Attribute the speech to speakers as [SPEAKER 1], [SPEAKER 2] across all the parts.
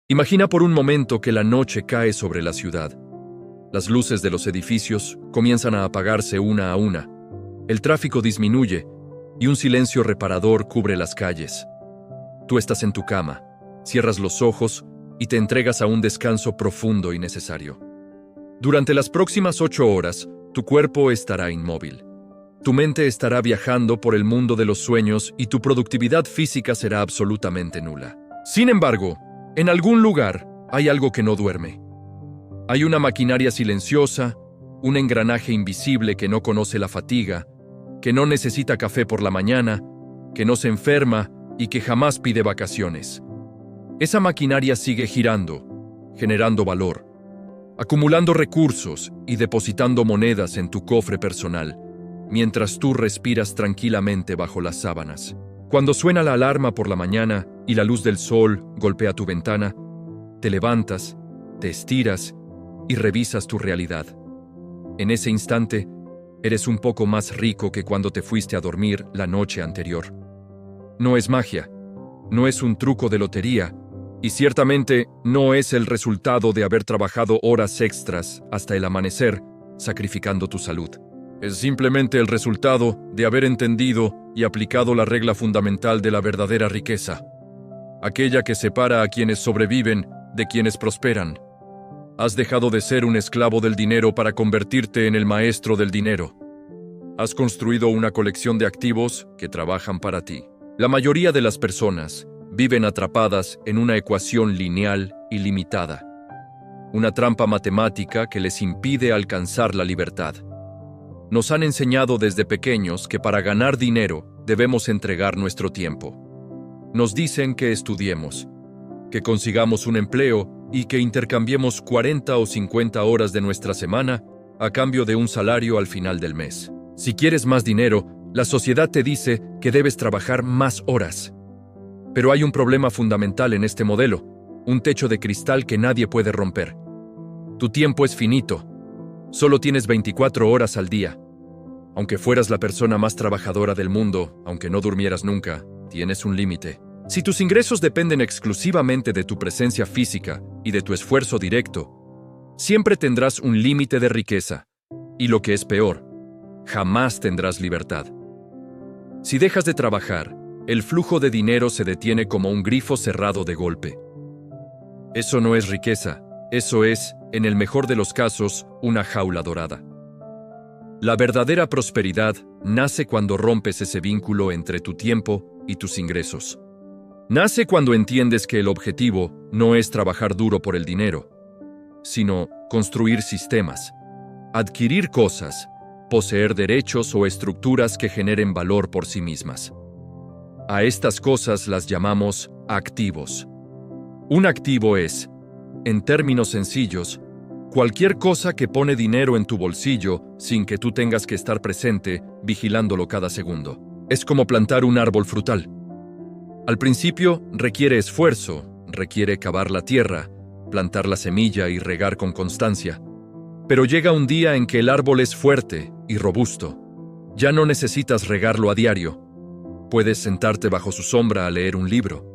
[SPEAKER 1] Imagina por un momento que la noche cae sobre la ciudad. Las luces de los edificios comienzan a apagarse una a una. El tráfico disminuye y un silencio reparador cubre las calles. Tú estás en tu cama, cierras los ojos y te entregas a un descanso profundo y necesario. Durante las próximas 8 horas, tu cuerpo estará inmóvil. Tu mente estará viajando por el mundo de los sueños y tu productividad física será absolutamente nula. Sin embargo, en algún lugar hay algo que no duerme. Hay una maquinaria silenciosa, un engranaje invisible que no conoce la fatiga, que no necesita café por la mañana, que no se enferma y que jamás pide vacaciones. Esa maquinaria sigue girando, generando valor, acumulando recursos y depositando monedas en tu cofre personal, mientras tú respiras tranquilamente bajo las sábanas. Cuando suena la alarma por la mañana y la luz del sol golpea tu ventana, te levantas, te estiras y revisas tu realidad. En ese instante, eres un poco más rico que cuando te fuiste a dormir la noche anterior. No es magia, no es un truco de lotería, y ciertamente no es el resultado de haber trabajado horas extras hasta el amanecer, sacrificando tu salud. Es simplemente el resultado de haber entendido y aplicado la regla fundamental de la verdadera riqueza, aquella que separa a quienes sobreviven de quienes prosperan. Has dejado de ser un esclavo del dinero para convertirte en el maestro del dinero. Has construido una colección de activos que trabajan para ti. La mayoría de las personas viven atrapadas en una ecuación lineal y limitada, una trampa matemática que les impide alcanzar la libertad. Nos han enseñado desde pequeños que para ganar dinero debemos entregar nuestro tiempo. Nos dicen que estudiemos, que consigamos un empleo y que intercambiemos 40 o 50 horas de nuestra semana a cambio de un salario al final del mes. Si quieres más dinero, la sociedad te dice que debes trabajar más horas. Pero hay un problema fundamental en este modelo, un techo de cristal que nadie puede romper. Tu tiempo es finito. Solo tienes 24 horas al día. Aunque fueras la persona más trabajadora del mundo, aunque no durmieras nunca, tienes un límite. Si tus ingresos dependen exclusivamente de tu presencia física y de tu esfuerzo directo, siempre tendrás un límite de riqueza. Y lo que es peor, jamás tendrás libertad. Si dejas de trabajar, el flujo de dinero se detiene como un grifo cerrado de golpe. Eso no es riqueza, eso es, en el mejor de los casos, una jaula dorada. La verdadera prosperidad nace cuando rompes ese vínculo entre tu tiempo y tus ingresos. Nace cuando entiendes que el objetivo no es trabajar duro por el dinero, sino construir sistemas, adquirir cosas, poseer derechos o estructuras que generen valor por sí mismas. A estas cosas las llamamos activos. Un activo es, en términos sencillos, cualquier cosa que pone dinero en tu bolsillo sin que tú tengas que estar presente vigilándolo cada segundo. Es como plantar un árbol frutal. Al principio requiere esfuerzo, requiere cavar la tierra, plantar la semilla y regar con constancia. Pero llega un día en que el árbol es fuerte y robusto. Ya no necesitas regarlo a diario. Puedes sentarte bajo su sombra a leer un libro.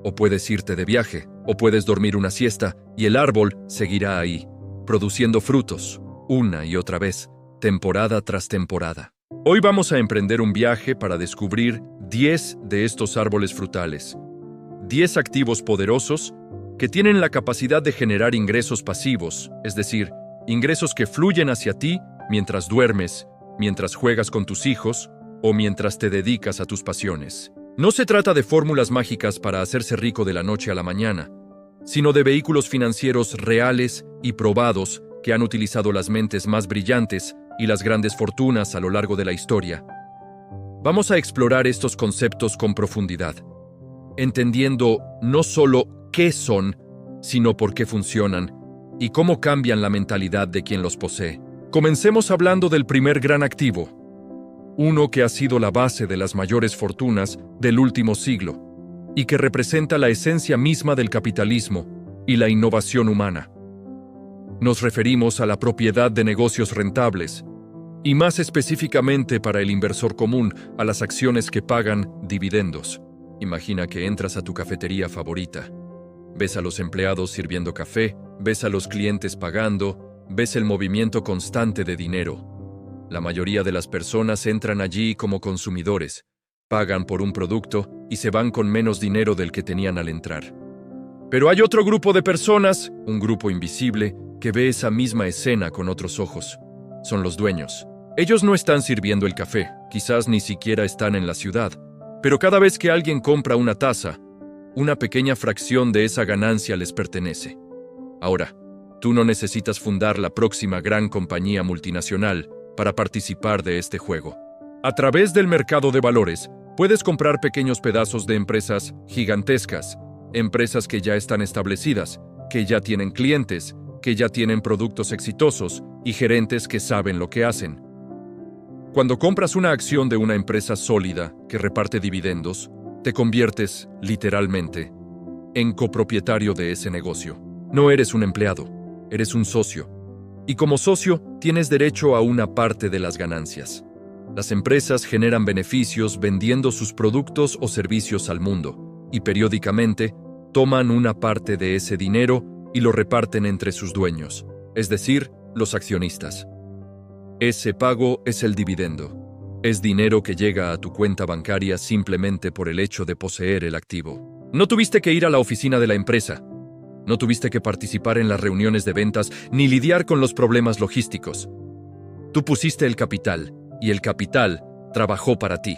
[SPEAKER 1] O puedes irte de viaje, o puedes dormir una siesta, y el árbol seguirá ahí, produciendo frutos, una y otra vez, temporada tras temporada. Hoy vamos a emprender un viaje para descubrir 10 de estos árboles frutales. 10 activos poderosos que tienen la capacidad de generar ingresos pasivos, es decir, ingresos que fluyen hacia ti mientras duermes, mientras juegas con tus hijos o mientras te dedicas a tus pasiones. No se trata de fórmulas mágicas para hacerse rico de la noche a la mañana, sino de vehículos financieros reales y probados que han utilizado las mentes más brillantes y las grandes fortunas a lo largo de la historia. Vamos a explorar estos conceptos con profundidad, entendiendo no solo qué son, sino por qué funcionan y cómo cambian la mentalidad de quien los posee. Comencemos hablando del primer gran activo, uno que ha sido la base de las mayores fortunas del último siglo y que representa la esencia misma del capitalismo y la innovación humana. Nos referimos a la propiedad de negocios rentables, y más específicamente para el inversor común, a las acciones que pagan dividendos. Imagina que entras a tu cafetería favorita. Ves a los empleados sirviendo café, ves a los clientes pagando, ves el movimiento constante de dinero. La mayoría de las personas entran allí como consumidores, pagan por un producto y se van con menos dinero del que tenían al entrar. Pero hay otro grupo de personas, un grupo invisible, que ve esa misma escena con otros ojos. Son los dueños. Ellos no están sirviendo el café, quizás ni siquiera están en la ciudad, pero cada vez que alguien compra una taza, una pequeña fracción de esa ganancia les pertenece. Ahora, tú no necesitas fundar la próxima gran compañía multinacional para participar de este juego. A través del mercado de valores, puedes comprar pequeños pedazos de empresas gigantescas, empresas que ya están establecidas, que ya tienen clientes, que ya tienen productos exitosos y gerentes que saben lo que hacen. Cuando compras una acción de una empresa sólida que reparte dividendos, te conviertes, literalmente, en copropietario de ese negocio. No eres un empleado, eres un socio. Y como socio, tienes derecho a una parte de las ganancias. Las empresas generan beneficios vendiendo sus productos o servicios al mundo, y periódicamente toman una parte de ese dinero y lo reparten entre sus dueños, es decir, los accionistas. Ese pago es el dividendo. Es dinero que llega a tu cuenta bancaria simplemente por el hecho de poseer el activo. No tuviste que ir a la oficina de la empresa. No tuviste que participar en las reuniones de ventas ni lidiar con los problemas logísticos. Tú pusiste el capital y el capital trabajó para ti.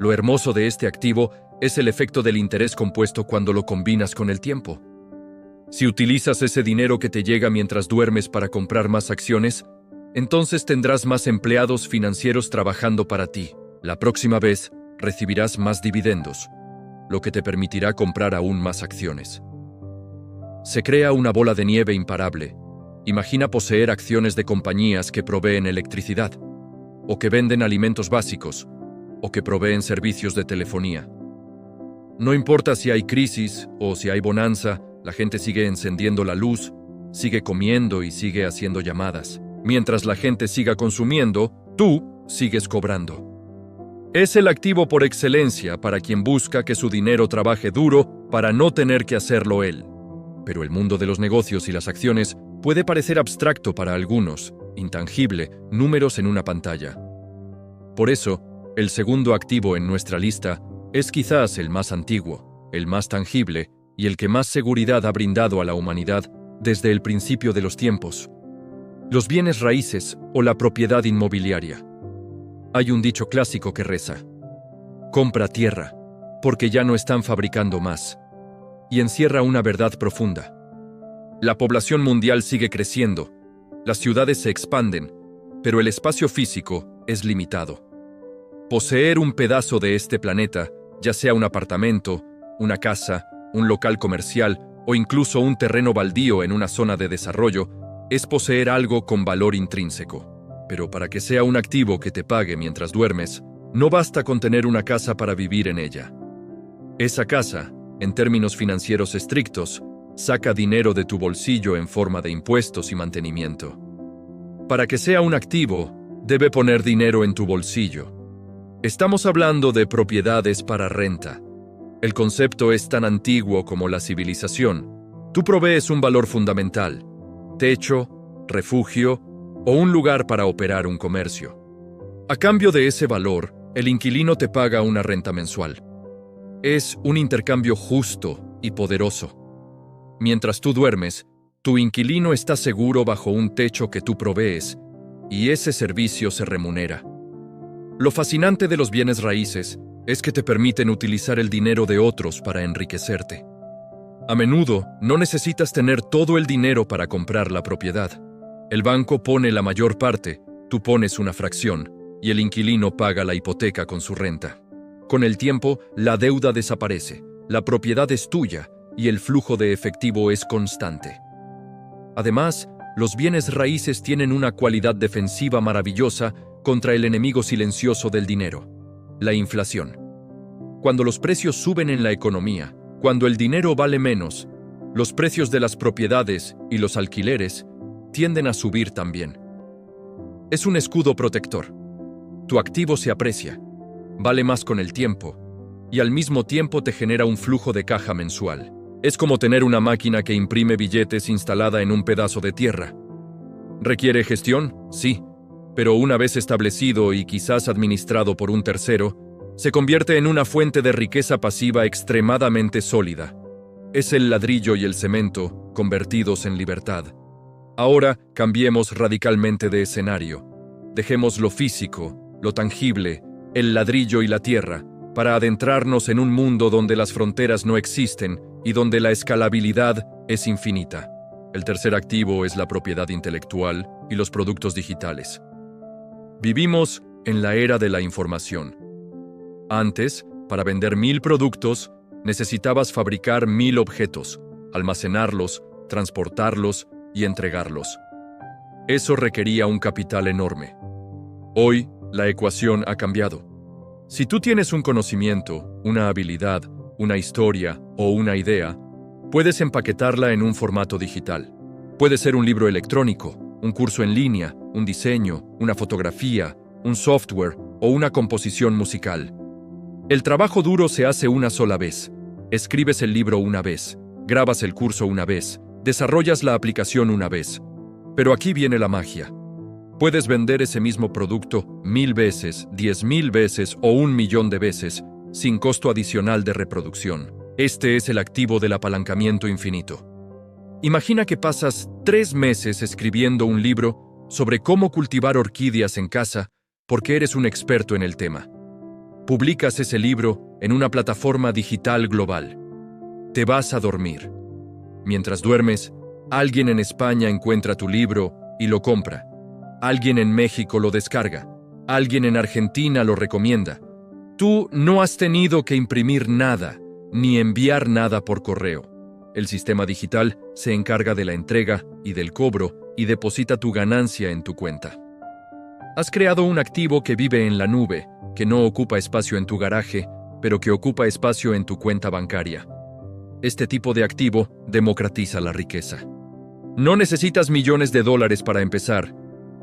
[SPEAKER 1] Lo hermoso de este activo es el efecto del interés compuesto cuando lo combinas con el tiempo. Si utilizas ese dinero que te llega mientras duermes para comprar más acciones, entonces tendrás más empleados financieros trabajando para ti. La próxima vez recibirás más dividendos, lo que te permitirá comprar aún más acciones. Se crea una bola de nieve imparable. Imagina poseer acciones de compañías que proveen electricidad, o que venden alimentos básicos, o que proveen servicios de telefonía. No importa si hay crisis o si hay bonanza, la gente sigue encendiendo la luz, sigue comiendo y sigue haciendo llamadas. Mientras la gente siga consumiendo, tú sigues cobrando. Es el activo por excelencia para quien busca que su dinero trabaje duro para no tener que hacerlo él. Pero el mundo de los negocios y las acciones puede parecer abstracto para algunos, intangible, números en una pantalla. Por eso, el segundo activo en nuestra lista es quizás el más antiguo, el más tangible y el que más seguridad ha brindado a la humanidad desde el principio de los tiempos. Los bienes raíces o la propiedad inmobiliaria. Hay un dicho clásico que reza: compra tierra, porque ya no están fabricando más. Y encierra una verdad profunda. La población mundial sigue creciendo, las ciudades se expanden, pero el espacio físico es limitado. Poseer un pedazo de este planeta, ya sea un apartamento, una casa, un local comercial o incluso un terreno baldío en una zona de desarrollo, es poseer algo con valor intrínseco. Pero para que sea un activo que te pague mientras duermes, no basta con tener una casa para vivir en ella. Esa casa, en términos financieros estrictos, saca dinero de tu bolsillo en forma de impuestos y mantenimiento. Para que sea un activo, debe poner dinero en tu bolsillo. Estamos hablando de propiedades para renta. El concepto es tan antiguo como la civilización. Tú provees un valor fundamental: techo, refugio o un lugar para operar un comercio. A cambio de ese valor, el inquilino te paga una renta mensual. Es un intercambio justo y poderoso. Mientras tú duermes, tu inquilino está seguro bajo un techo que tú provees, y ese servicio se remunera. Lo fascinante de los bienes raíces es que te permiten utilizar el dinero de otros para enriquecerte. A menudo, no necesitas tener todo el dinero para comprar la propiedad. El banco pone la mayor parte, tú pones una fracción, y el inquilino paga la hipoteca con su renta. Con el tiempo, la deuda desaparece, la propiedad es tuya, y el flujo de efectivo es constante. Además, los bienes raíces tienen una cualidad defensiva maravillosa contra el enemigo silencioso del dinero: la inflación. Cuando los precios suben en la economía, cuando el dinero vale menos, los precios de las propiedades y los alquileres tienden a subir también. Es un escudo protector. Tu activo se aprecia, vale más con el tiempo, y al mismo tiempo te genera un flujo de caja mensual. Es como tener una máquina que imprime billetes instalada en un pedazo de tierra. ¿Requiere gestión? Sí, pero una vez establecido y quizás administrado por un tercero, se convierte en una fuente de riqueza pasiva extremadamente sólida. Es el ladrillo y el cemento convertidos en libertad. Ahora cambiemos radicalmente de escenario. Dejemos lo físico, lo tangible, el ladrillo y la tierra, para adentrarnos en un mundo donde las fronteras no existen y donde la escalabilidad es infinita. El tercer activo es la propiedad intelectual y los productos digitales. Vivimos en la era de la información. Antes, para vender 1000 productos, necesitabas fabricar 1000 objetos, almacenarlos, transportarlos y entregarlos. Eso requería un capital enorme. Hoy, la ecuación ha cambiado. Si tú tienes un conocimiento, una habilidad, una historia o una idea, puedes empaquetarla en un formato digital. Puede ser un libro electrónico, un curso en línea, un diseño, una fotografía, un software o una composición musical. El trabajo duro se hace una sola vez. Escribes el libro una vez, grabas el curso una vez, desarrollas la aplicación una vez. Pero aquí viene la magia. Puedes vender ese mismo producto 1000 veces, 10.000 veces o 1.000.000 de veces, sin costo adicional de reproducción. Este es el activo del apalancamiento infinito. Imagina que pasas 3 meses escribiendo un libro sobre cómo cultivar orquídeas en casa porque eres un experto en el tema. Publicas ese libro en una plataforma digital global. Te vas a dormir. Mientras duermes, alguien en España encuentra tu libro y lo compra. Alguien en México lo descarga. Alguien en Argentina lo recomienda. Tú no has tenido que imprimir nada, ni enviar nada por correo. El sistema digital se encarga de la entrega y del cobro y deposita tu ganancia en tu cuenta. Has creado un activo que vive en la nube, que no ocupa espacio en tu garaje, pero que ocupa espacio en tu cuenta bancaria. Este tipo de activo democratiza la riqueza. No necesitas millones de dólares para empezar,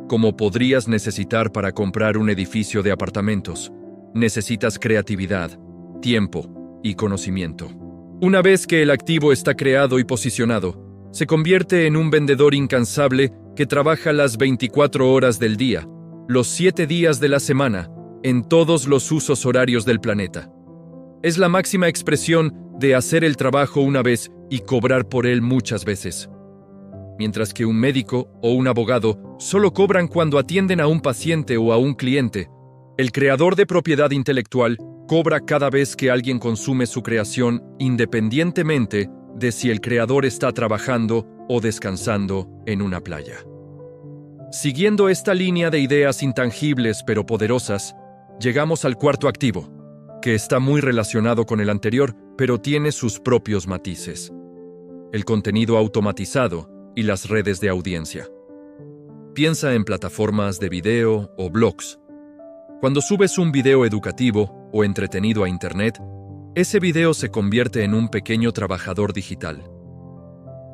[SPEAKER 1] como podrías necesitar para comprar un edificio de apartamentos. Necesitas creatividad, tiempo y conocimiento. Una vez que el activo está creado y posicionado, se convierte en un vendedor incansable que trabaja las 24 horas del día, los 7 días de la semana, en todos los usos horarios del planeta. Es la máxima expresión de hacer el trabajo una vez y cobrar por él muchas veces. Mientras que un médico o un abogado solo cobran cuando atienden a un paciente o a un cliente, el creador de propiedad intelectual cobra cada vez que alguien consume su creación, independientemente de si el creador está trabajando o descansando en una playa. Siguiendo esta línea de ideas intangibles pero poderosas, llegamos al cuarto activo, que está muy relacionado con el anterior, pero tiene sus propios matices: el contenido automatizado y las redes de audiencia. Piensa en plataformas de video o blogs. Cuando subes un video educativo o entretenido a Internet, ese video se convierte en un pequeño trabajador digital.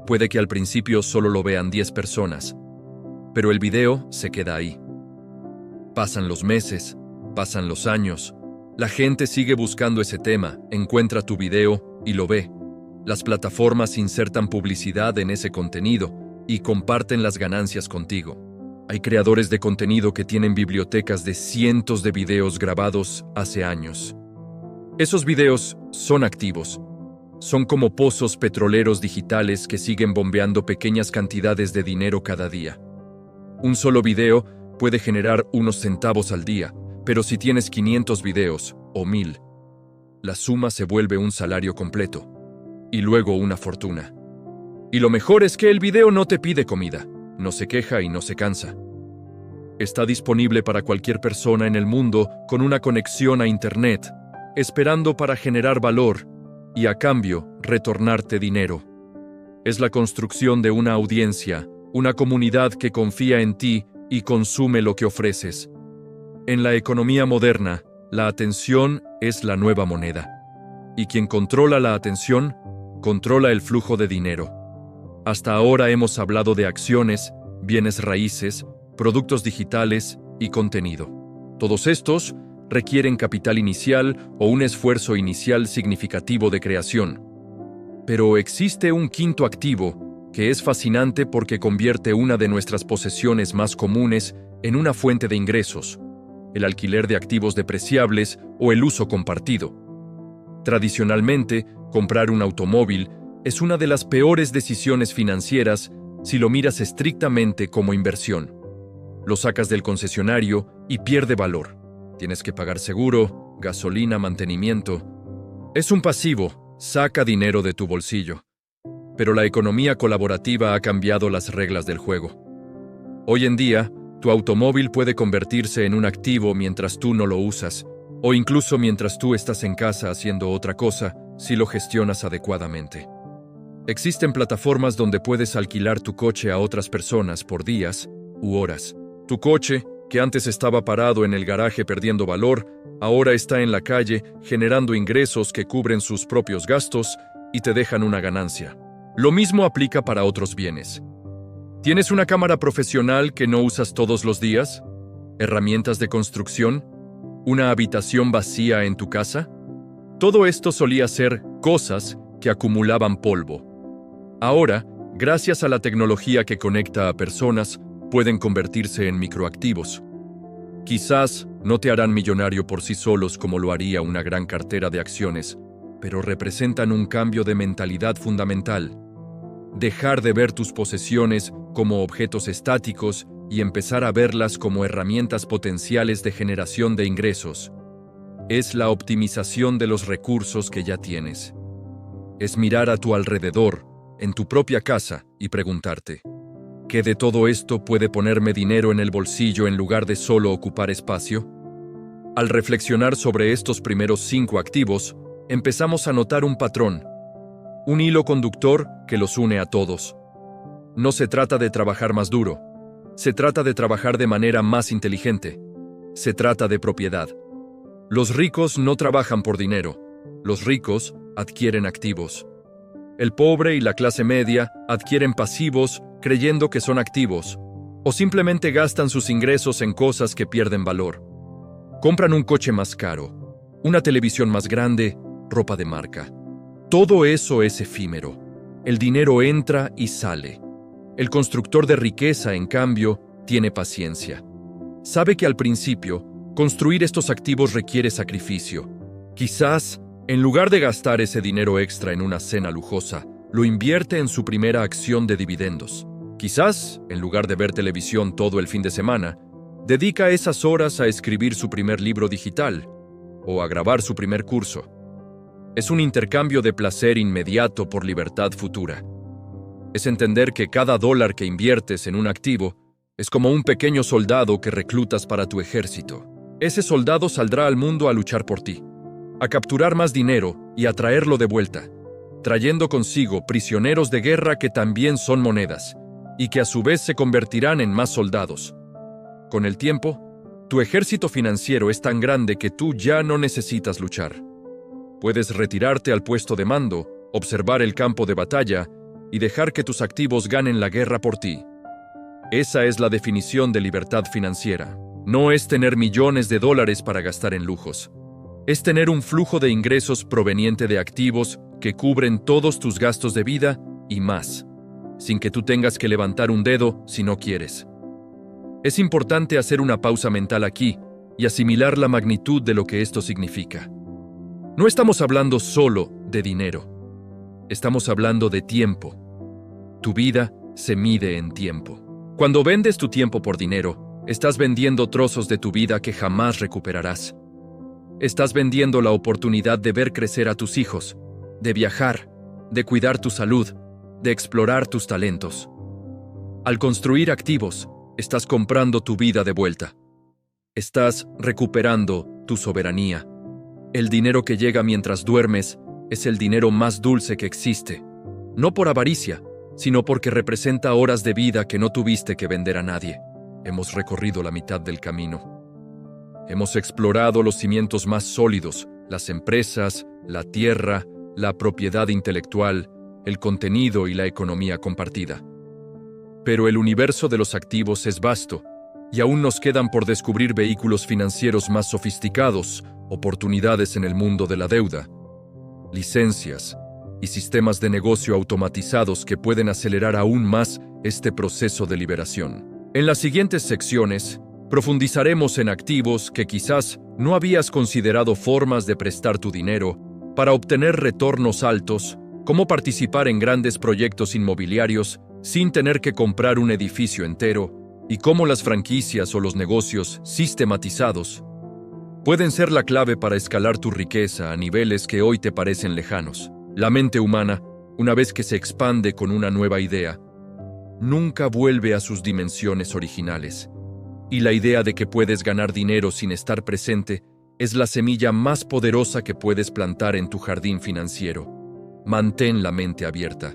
[SPEAKER 1] Puede que al principio solo lo vean 10 personas, pero el video se queda ahí. Pasan los meses, pasan los años, la gente sigue buscando ese tema, encuentra tu video y lo ve. Las plataformas insertan publicidad en ese contenido y comparten las ganancias contigo. Hay creadores de contenido que tienen bibliotecas de cientos de videos grabados hace años. Esos videos son activos. Son como pozos petroleros digitales que siguen bombeando pequeñas cantidades de dinero cada día. Un solo video puede generar unos centavos al día, pero si tienes 500 videos o 1000, la suma se vuelve un salario completo. Y luego una fortuna. Y lo mejor es que el video no te pide comida, no se queja y no se cansa. Está disponible para cualquier persona en el mundo con una conexión a Internet, esperando para generar valor y a cambio retornarte dinero. Es la construcción de una audiencia, una comunidad que confía en ti y consume lo que ofreces. En la economía moderna, la atención es la nueva moneda. Y quien controla la atención, controla el flujo de dinero. Hasta ahora hemos hablado de acciones, bienes raíces, productos digitales y contenido. Todos estos requieren capital inicial o un esfuerzo inicial significativo de creación. Pero existe un quinto activo que es fascinante porque convierte una de nuestras posesiones más comunes en una fuente de ingresos: el alquiler de activos depreciables o el uso compartido. Tradicionalmente, comprar un automóvil es una de las peores decisiones financieras si lo miras estrictamente como inversión. Lo sacas del concesionario y pierde valor. Tienes que pagar seguro, gasolina, mantenimiento. Es un pasivo, saca dinero de tu bolsillo. Pero la economía colaborativa ha cambiado las reglas del juego. Hoy en día, tu automóvil puede convertirse en un activo mientras tú no lo usas, o incluso mientras tú estás en casa haciendo otra cosa, si lo gestionas adecuadamente. Existen plataformas donde puedes alquilar tu coche a otras personas por días u horas. Tu coche, que antes estaba parado en el garaje perdiendo valor, ahora está en la calle generando ingresos que cubren sus propios gastos y te dejan una ganancia. Lo mismo aplica para otros bienes. ¿Tienes una cámara profesional que no usas todos los días? ¿Herramientas de construcción? ¿Una habitación vacía en tu casa? Todo esto solía ser cosas que acumulaban polvo. Ahora, gracias a la tecnología que conecta a personas, pueden convertirse en microactivos. Quizás no te harán millonario por sí solos como lo haría una gran cartera de acciones, pero representan un cambio de mentalidad fundamental. Dejar de ver tus posesiones como objetos estáticos y empezar a verlas como herramientas potenciales de generación de ingresos. Es la optimización de los recursos que ya tienes. Es mirar a tu alrededor, en tu propia casa, y preguntarte: ¿qué de todo esto puede ponerme dinero en el bolsillo en lugar de solo ocupar espacio? Al reflexionar sobre estos primeros 5 activos, empezamos a notar un patrón, un hilo conductor que los une a todos. No se trata de trabajar más duro, se trata de trabajar de manera más inteligente, se trata de propiedad. Los ricos no trabajan por dinero, los ricos adquieren activos. El pobre y la clase media adquieren pasivos creyendo que son activos, o simplemente gastan sus ingresos en cosas que pierden valor. Compran un coche más caro, una televisión más grande, ropa de marca. Todo eso es efímero. El dinero entra y sale. El constructor de riqueza, en cambio, tiene paciencia. Sabe que al principio, construir estos activos requiere sacrificio. Quizás, en lugar de gastar ese dinero extra en una cena lujosa, lo invierte en su primera acción de dividendos. Quizás, en lugar de ver televisión todo el fin de semana, dedica esas horas a escribir su primer libro digital o a grabar su primer curso. Es un intercambio de placer inmediato por libertad futura. Es entender que cada dólar que inviertes en un activo es como un pequeño soldado que reclutas para tu ejército. Ese soldado saldrá al mundo a luchar por ti, a capturar más dinero y a traerlo de vuelta, trayendo consigo prisioneros de guerra que también son monedas, y que a su vez se convertirán en más soldados. Con el tiempo, tu ejército financiero es tan grande que tú ya no necesitas luchar. Puedes retirarte al puesto de mando, observar el campo de batalla y dejar que tus activos ganen la guerra por ti. Esa es la definición de libertad financiera. No es tener millones de dólares para gastar en lujos. Es tener un flujo de ingresos proveniente de activos que cubren todos tus gastos de vida y más, sin que tú tengas que levantar un dedo si no quieres. Es importante hacer una pausa mental aquí y asimilar la magnitud de lo que esto significa. No estamos hablando solo de dinero. Estamos hablando de tiempo. Tu vida se mide en tiempo. Cuando vendes tu tiempo por dinero, estás vendiendo trozos de tu vida que jamás recuperarás. Estás vendiendo la oportunidad de ver crecer a tus hijos, de viajar, de cuidar tu salud, de explorar tus talentos. Al construir activos, estás comprando tu vida de vuelta. Estás recuperando tu soberanía. El dinero que llega mientras duermes es el dinero más dulce que existe, no por avaricia, sino porque representa horas de vida que no tuviste que vender a nadie. Hemos recorrido la mitad del camino. Hemos explorado los cimientos más sólidos, las empresas, la tierra, la propiedad intelectual, el contenido y la economía compartida. Pero el universo de los activos es vasto, y aún nos quedan por descubrir vehículos financieros más sofisticados, oportunidades en el mundo de la deuda, licencias, y sistemas de negocio automatizados que pueden acelerar aún más este proceso de liberación. En las siguientes secciones, profundizaremos en activos que quizás no habías considerado formas de prestar tu dinero para obtener retornos altos, cómo participar en grandes proyectos inmobiliarios sin tener que comprar un edificio entero, y cómo las franquicias o los negocios sistematizados pueden ser la clave para escalar tu riqueza a niveles que hoy te parecen lejanos. La mente humana, una vez que se expande con una nueva idea, nunca vuelve a sus dimensiones originales. Y la idea de que puedes ganar dinero sin estar presente es la semilla más poderosa que puedes plantar en tu jardín financiero. Mantén la mente abierta,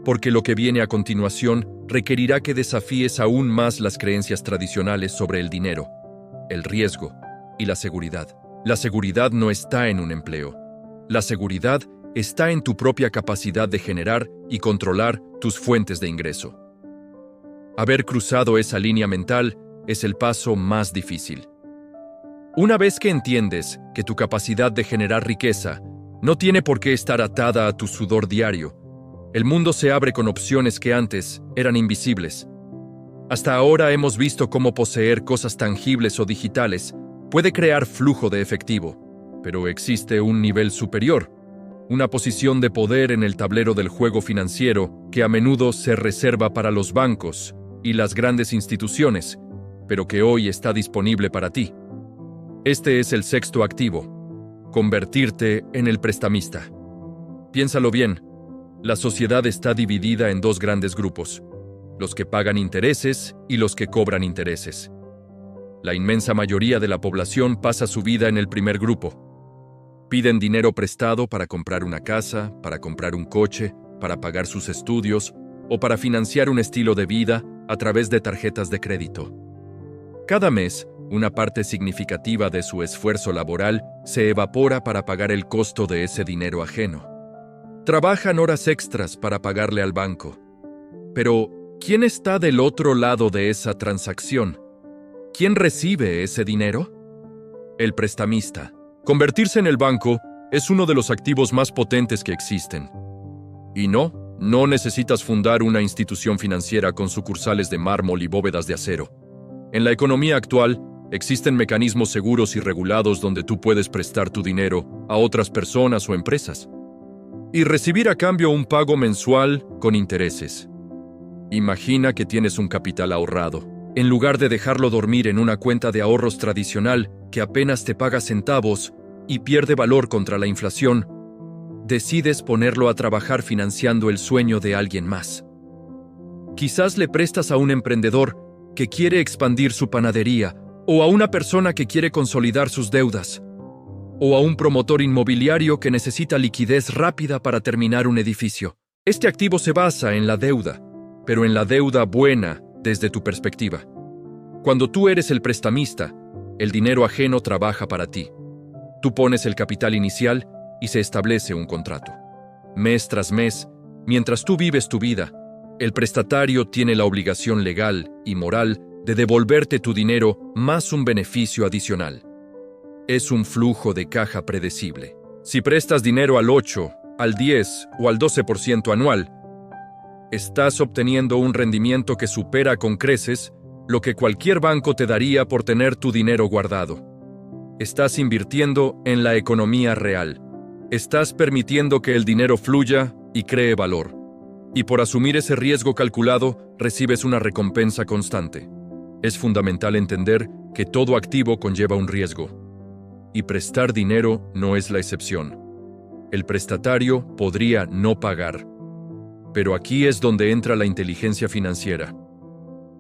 [SPEAKER 1] porque lo que viene a continuación requerirá que desafíes aún más las creencias tradicionales sobre el dinero, el riesgo y la seguridad. La seguridad no está en un empleo. La seguridad está en tu propia capacidad de generar y controlar tus fuentes de ingreso. Haber cruzado esa línea mental es el paso más difícil. Una vez que entiendes que tu capacidad de generar riqueza no tiene por qué estar atada a tu sudor diario, el mundo se abre con opciones que antes eran invisibles. Hasta ahora hemos visto cómo poseer cosas tangibles o digitales puede crear flujo de efectivo, pero existe un nivel superior, una posición de poder en el tablero del juego financiero que a menudo se reserva para los bancos y las grandes instituciones, pero que hoy está disponible para ti. Este es el sexto activo: convertirte en el prestamista. Piénsalo bien, la sociedad está dividida en dos grandes grupos: los que pagan intereses y los que cobran intereses. La inmensa mayoría de la población pasa su vida en el primer grupo. Piden dinero prestado para comprar una casa, para comprar un coche, para pagar sus estudios o para financiar un estilo de vida a través de tarjetas de crédito. Cada mes, una parte significativa de su esfuerzo laboral se evapora para pagar el costo de ese dinero ajeno. Trabajan horas extras para pagarle al banco. Pero, ¿quién está del otro lado de esa transacción? ¿Quién recibe ese dinero? El prestamista. Convertirse en el banco es uno de los activos más potentes que existen. Y no necesitas fundar una institución financiera con sucursales de mármol y bóvedas de acero. En la economía actual, existen mecanismos seguros y regulados donde tú puedes prestar tu dinero a otras personas o empresas y recibir a cambio un pago mensual con intereses. Imagina que tienes un capital ahorrado. En lugar de dejarlo dormir en una cuenta de ahorros tradicional que apenas te paga centavos y pierde valor contra la inflación, decides ponerlo a trabajar financiando el sueño de alguien más. Quizás le prestas a un emprendedor que quiere expandir su panadería, o a una persona que quiere consolidar sus deudas, o a un promotor inmobiliario que necesita liquidez rápida para terminar un edificio. Este activo se basa en la deuda, pero en la deuda buena desde tu perspectiva. Cuando tú eres el prestamista, el dinero ajeno trabaja para ti. Tú pones el capital inicial y se establece un contrato. Mes tras mes, mientras tú vives tu vida, el prestatario tiene la obligación legal y moral de devolverte tu dinero más un beneficio adicional. Es un flujo de caja predecible. Si prestas dinero al 8, al 10 o al 12% anual, estás obteniendo un rendimiento que supera con creces lo que cualquier banco te daría por tener tu dinero guardado. Estás invirtiendo en la economía real. Estás permitiendo que el dinero fluya y cree valor. Y por asumir ese riesgo calculado, recibes una recompensa constante. Es fundamental entender que todo activo conlleva un riesgo. Y prestar dinero no es la excepción. El prestatario podría no pagar. Pero aquí es donde entra la inteligencia financiera.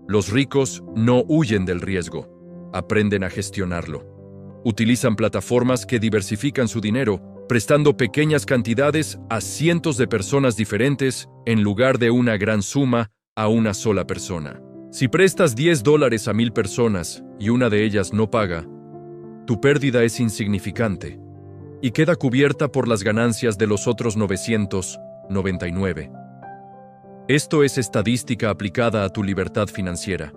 [SPEAKER 1] Los ricos no huyen del riesgo, aprenden a gestionarlo. Utilizan plataformas que diversifican su dinero, prestando pequeñas cantidades a cientos de personas diferentes en lugar de una gran suma a una sola persona. Si prestas $10 a 1,000 personas y una de ellas no paga, tu pérdida es insignificante y queda cubierta por las ganancias de los otros 999. Esto es estadística aplicada a tu libertad financiera.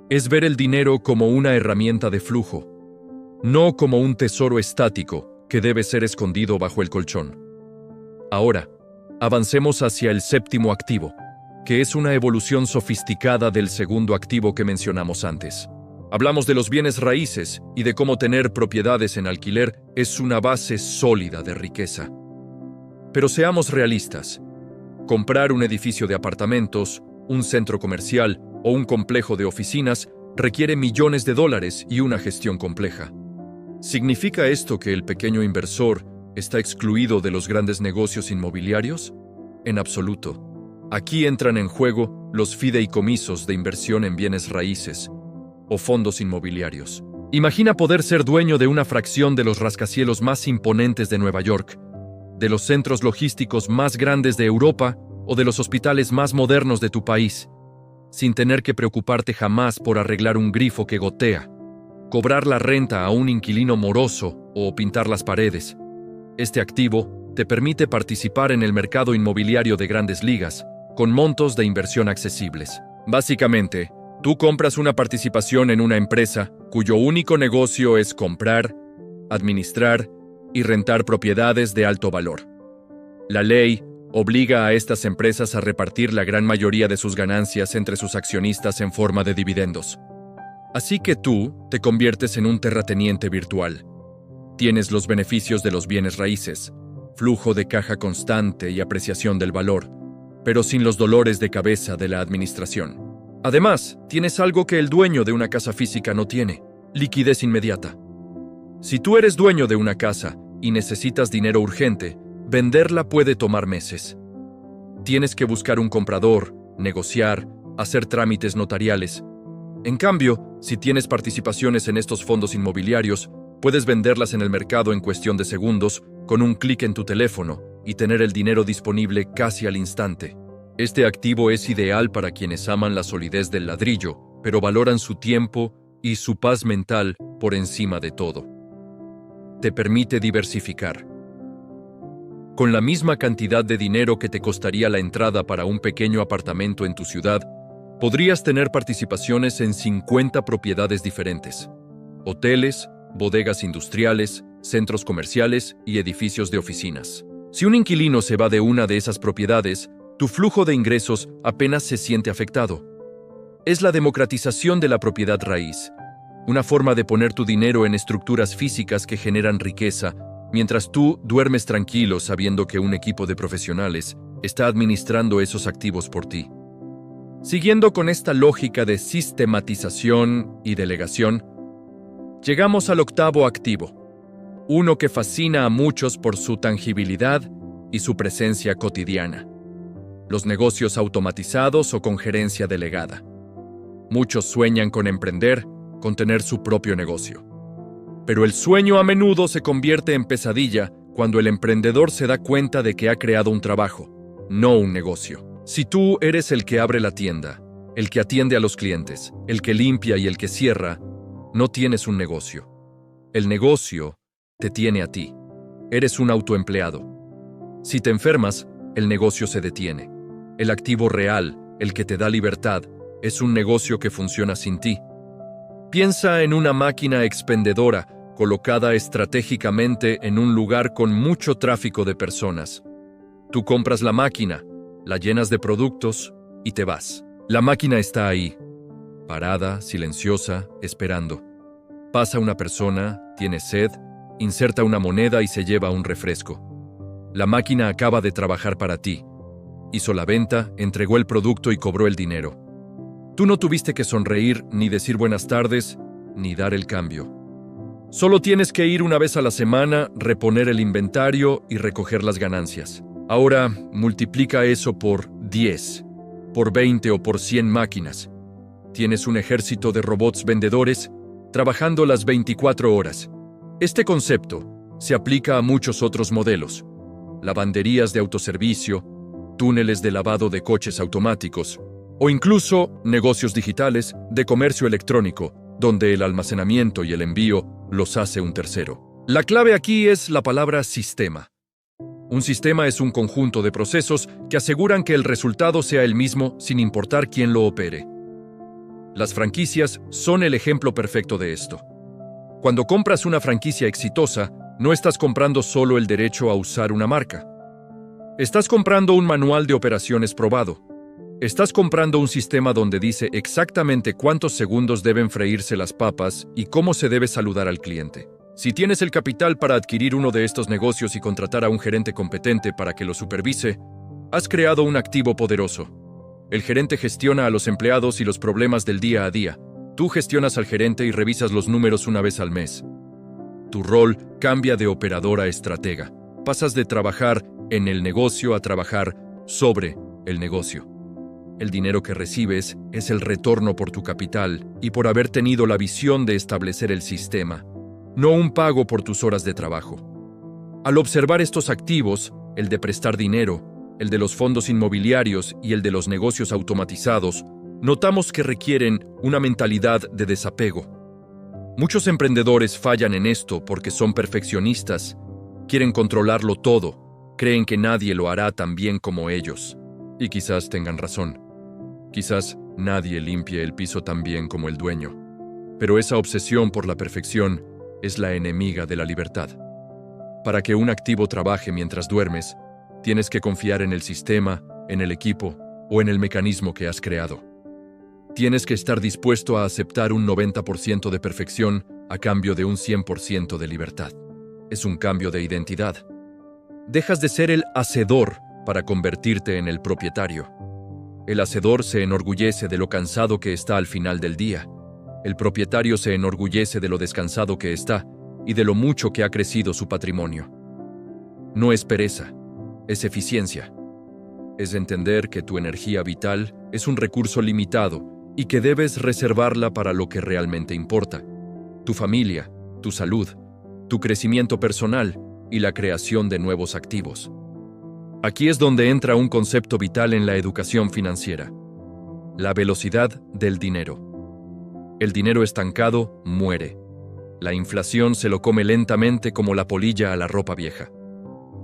[SPEAKER 1] Es ver el dinero como una herramienta de flujo, no como un tesoro estático que debe ser escondido bajo el colchón. Ahora, Avancemos hacia el séptimo activo, que es una evolución sofisticada del segundo activo que mencionamos antes. Hablamos de los bienes raíces y de cómo tener propiedades en alquiler es una base sólida de riqueza. Pero seamos realistas. Comprar un edificio de apartamentos, un centro comercial o un complejo de oficinas requiere millones de dólares y una gestión compleja. ¿Significa esto que el pequeño inversor está excluido de los grandes negocios inmobiliarios? En absoluto. Aquí entran en juego los fideicomisos de inversión en bienes raíces o fondos inmobiliarios. Imagina poder ser dueño de una fracción de los rascacielos más imponentes de Nueva York, de los centros logísticos más grandes de Europa o de los hospitales más modernos de tu país, sin tener que preocuparte jamás por arreglar un grifo que gotea, cobrar la renta a un inquilino moroso o pintar las paredes. Este activo te permite participar en el mercado inmobiliario de grandes ligas, con montos de inversión accesibles. Básicamente, tú compras una participación en una empresa cuyo único negocio es comprar, administrar y rentar propiedades de alto valor. La ley obliga a estas empresas a repartir la gran mayoría de sus ganancias entre sus accionistas en forma de dividendos. Así que tú te conviertes en un terrateniente virtual. Tienes los beneficios de los bienes raíces, flujo de caja constante y apreciación del valor, pero sin los dolores de cabeza de la administración. Además, tienes algo que el dueño de una casa física no tiene: liquidez inmediata. Si tú eres dueño de una casa y necesitas dinero urgente, venderla puede tomar meses. Tienes que buscar un comprador, negociar, hacer trámites notariales. En cambio, si tienes participaciones en estos fondos inmobiliarios, puedes venderlas en el mercado en cuestión de segundos, con un clic en tu teléfono, y tener el dinero disponible casi al instante. Este activo es ideal para quienes aman la solidez del ladrillo, pero valoran su tiempo y su paz mental por encima de todo. Te permite diversificar. Con la misma cantidad de dinero que te costaría la entrada para un pequeño apartamento en tu ciudad, podrías tener participaciones en 50 propiedades diferentes: hoteles, bodegas industriales, centros comerciales y edificios de oficinas. Si un inquilino se va de una de esas propiedades, tu flujo de ingresos apenas se siente afectado. Es la democratización de la propiedad raíz, una forma de poner tu dinero en estructuras físicas que generan riqueza, mientras tú duermes tranquilo sabiendo que un equipo de profesionales está administrando esos activos por ti. Siguiendo con esta lógica de sistematización y delegación, llegamos al octavo activo, uno que fascina a muchos por su tangibilidad y su presencia cotidiana: los negocios automatizados o con gerencia delegada. Muchos sueñan con emprender, con tener su propio negocio. Pero el sueño a menudo se convierte en pesadilla cuando el emprendedor se da cuenta de que ha creado un trabajo, no un negocio. Si tú eres el que abre la tienda, el que atiende a los clientes, el que limpia y el que cierra, no tienes un negocio. El negocio te tiene a ti. Eres un autoempleado. Si te enfermas, el negocio se detiene. El activo real, el que te da libertad, es un negocio que funciona sin ti. Piensa en una máquina expendedora colocada estratégicamente en un lugar con mucho tráfico de personas. Tú compras la máquina, la llenas de productos y te vas. La máquina está ahí, parada, silenciosa, esperando. Pasa una persona, tiene sed, inserta una moneda y se lleva un refresco. La máquina acaba de trabajar para ti. Hizo la venta, entregó el producto y cobró el dinero. Tú no tuviste que sonreír, ni decir buenas tardes, ni dar el cambio. Solo tienes que ir una vez a la semana, reponer el inventario y recoger las ganancias. Ahora, multiplica eso por 10, por 20 o por 100 máquinas. Tienes un ejército de robots vendedores trabajando las 24 horas. Este concepto se aplica a muchos otros modelos: lavanderías de autoservicio, túneles de lavado de coches automáticos, o incluso negocios digitales de comercio electrónico, donde el almacenamiento y el envío los hace un tercero. La clave aquí es la palabra sistema. Un sistema es un conjunto de procesos que aseguran que el resultado sea el mismo sin importar quién lo opere. Las franquicias son el ejemplo perfecto de esto. Cuando compras una franquicia exitosa, no estás comprando solo el derecho a usar una marca. Estás comprando un manual de operaciones probado. Estás comprando un sistema donde dice exactamente cuántos segundos deben freírse las papas y cómo se debe saludar al cliente. Si tienes el capital para adquirir uno de estos negocios y contratar a un gerente competente para que lo supervise, has creado un activo poderoso. El gerente gestiona a los empleados y los problemas del día a día. Tú gestionas al gerente y revisas los números una vez al mes. Tu rol cambia de operador a estratega. Pasas de trabajar en el negocio a trabajar sobre el negocio. El dinero que recibes es el retorno por tu capital y por haber tenido la visión de establecer el sistema, no un pago por tus horas de trabajo. Al observar estos activos, el de prestar dinero, el de los fondos inmobiliarios y el de los negocios automatizados, notamos que requieren una mentalidad de desapego. Muchos emprendedores fallan en esto porque son perfeccionistas, quieren controlarlo todo, creen que nadie lo hará tan bien como ellos. Y quizás tengan razón. Quizás nadie limpie el piso tan bien como el dueño. Pero esa obsesión por la perfección es la enemiga de la libertad. Para que un activo trabaje mientras duermes, tienes que confiar en el sistema, en el equipo o en el mecanismo que has creado. Tienes que estar dispuesto a aceptar un 90% de perfección a cambio de un 100% de libertad. Es un cambio de identidad. Dejas de ser el hacedor para convertirte en el propietario. El hacedor se enorgullece de lo cansado que está al final del día. El propietario se enorgullece de lo descansado que está y de lo mucho que ha crecido su patrimonio. No es pereza, es eficiencia. Es entender que tu energía vital es un recurso limitado y que debes reservarla para lo que realmente importa: tu familia, tu salud, tu crecimiento personal y la creación de nuevos activos. Aquí es donde entra un concepto vital en la educación financiera: la velocidad del dinero. El dinero estancado muere. La inflación se lo come lentamente como la polilla a la ropa vieja.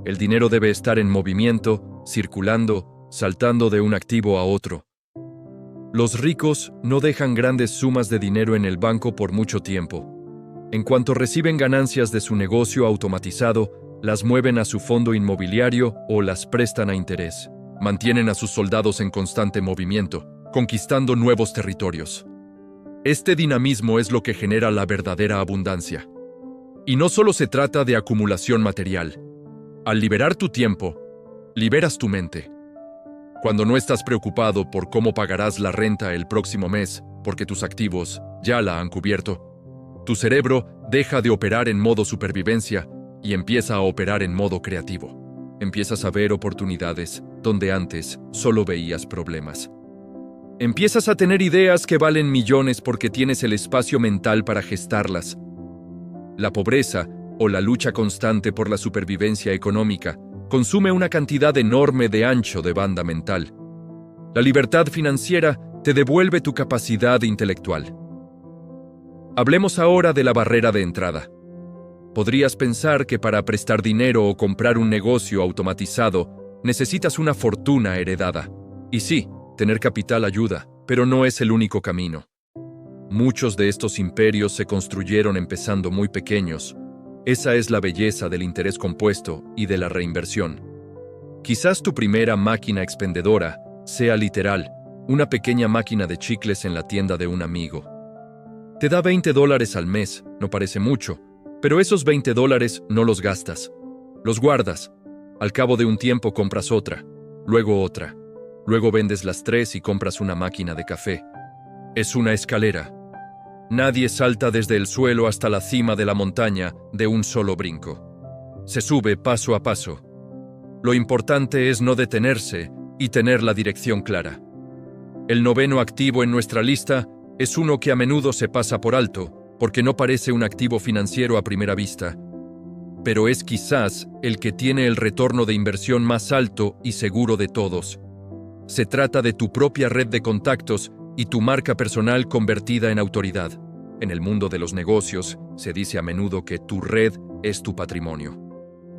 [SPEAKER 1] El dinero debe estar en movimiento, circulando, saltando de un activo a otro. Los ricos no dejan grandes sumas de dinero en el banco por mucho tiempo. En cuanto reciben ganancias de su negocio automatizado, las mueven a su fondo inmobiliario o las prestan a interés. Mantienen a sus soldados en constante movimiento, conquistando nuevos territorios. Este dinamismo es lo que genera la verdadera abundancia. Y no solo se trata de acumulación material. Al liberar tu tiempo, liberas tu mente. Cuando no estás preocupado por cómo pagarás la renta el próximo mes, porque tus activos ya la han cubierto, tu cerebro deja de operar en modo supervivencia y empieza a operar en modo creativo. Empiezas a ver oportunidades donde antes solo veías problemas. Empiezas a tener ideas que valen millones porque tienes el espacio mental para gestarlas. La pobreza, o la lucha constante por la supervivencia económica, consume una cantidad enorme de ancho de banda mental. La libertad financiera te devuelve tu capacidad intelectual. Hablemos ahora de la barrera de entrada. Podrías pensar que para prestar dinero o comprar un negocio automatizado necesitas una fortuna heredada. Y sí, tener capital ayuda, pero no es el único camino. Muchos de estos imperios se construyeron empezando muy pequeños. Esa es la belleza del interés compuesto y de la reinversión. Quizás tu primera máquina expendedora sea literal, una pequeña máquina de chicles en la tienda de un amigo. Te da $20 al mes, no parece mucho, pero esos $20 no los gastas. Los guardas. Al cabo de un tiempo compras otra, luego otra. Luego vendes las 3 y compras una máquina de café. Es una escalera. Nadie salta desde el suelo hasta la cima de la montaña de un solo brinco. Se sube paso a paso. Lo importante es no detenerse y tener la dirección clara. El noveno activo en nuestra lista es uno que a menudo se pasa por alto, porque no parece un activo financiero a primera vista, pero es quizás el que tiene el retorno de inversión más alto y seguro de todos. Se trata de tu propia red de contactos y tu marca personal convertida en autoridad. En el mundo de los negocios, se dice a menudo que tu red es tu patrimonio.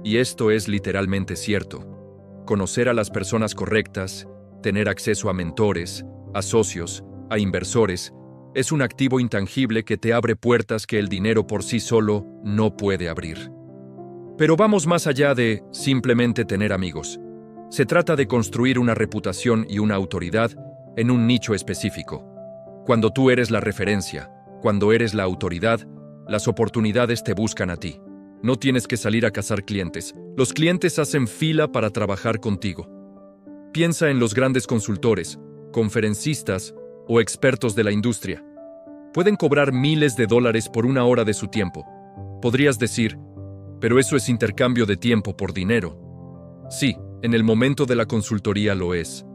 [SPEAKER 1] Y esto es literalmente cierto. Conocer a las personas correctas, tener acceso a mentores, a socios, a inversores, es un activo intangible que te abre puertas que el dinero por sí solo no puede abrir. Pero vamos más allá de simplemente tener amigos. Se trata de construir una reputación y una autoridad en un nicho específico. Cuando tú eres la referencia, cuando eres la autoridad, las oportunidades te buscan a ti. No tienes que salir a cazar clientes. Los clientes hacen fila para trabajar contigo. Piensa en los grandes consultores, conferencistas o expertos de la industria. Pueden cobrar miles de dólares por una hora de su tiempo. Podrías decir, pero eso es intercambio de tiempo por dinero. Sí, en el momento de la consultoría lo es.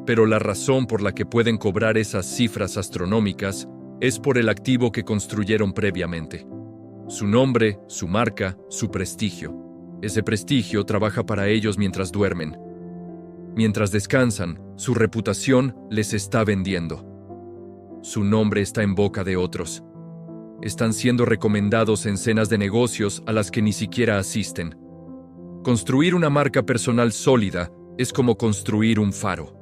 [SPEAKER 1] Pero la razón por la que pueden cobrar esas cifras astronómicas es por el activo que construyeron previamente. Su nombre, su marca, su prestigio. Ese prestigio trabaja para ellos mientras duermen. Mientras descansan, su reputación les está vendiendo. Su nombre está en boca de otros. Están siendo recomendados en cenas de negocios a las que ni siquiera asisten. Construir una marca personal sólida es como construir un faro.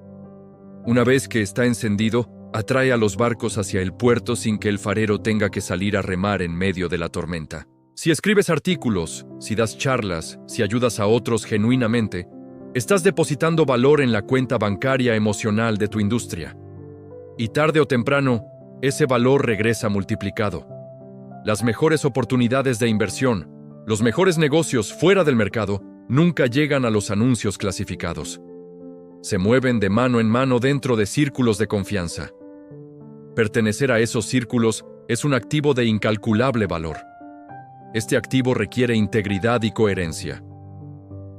[SPEAKER 1] Una vez que está encendido, atrae a los barcos hacia el puerto sin que el farero tenga que salir a remar en medio de la tormenta. Si escribes artículos, si das charlas, si ayudas a otros genuinamente, estás depositando valor en la cuenta bancaria emocional de tu industria. Y tarde o temprano, ese valor regresa multiplicado. Las mejores oportunidades de inversión, los mejores negocios fuera del mercado, nunca llegan a los anuncios clasificados. Se mueven de mano en mano dentro de círculos de confianza. Pertenecer a esos círculos es un activo de incalculable valor. Este activo requiere integridad y coherencia.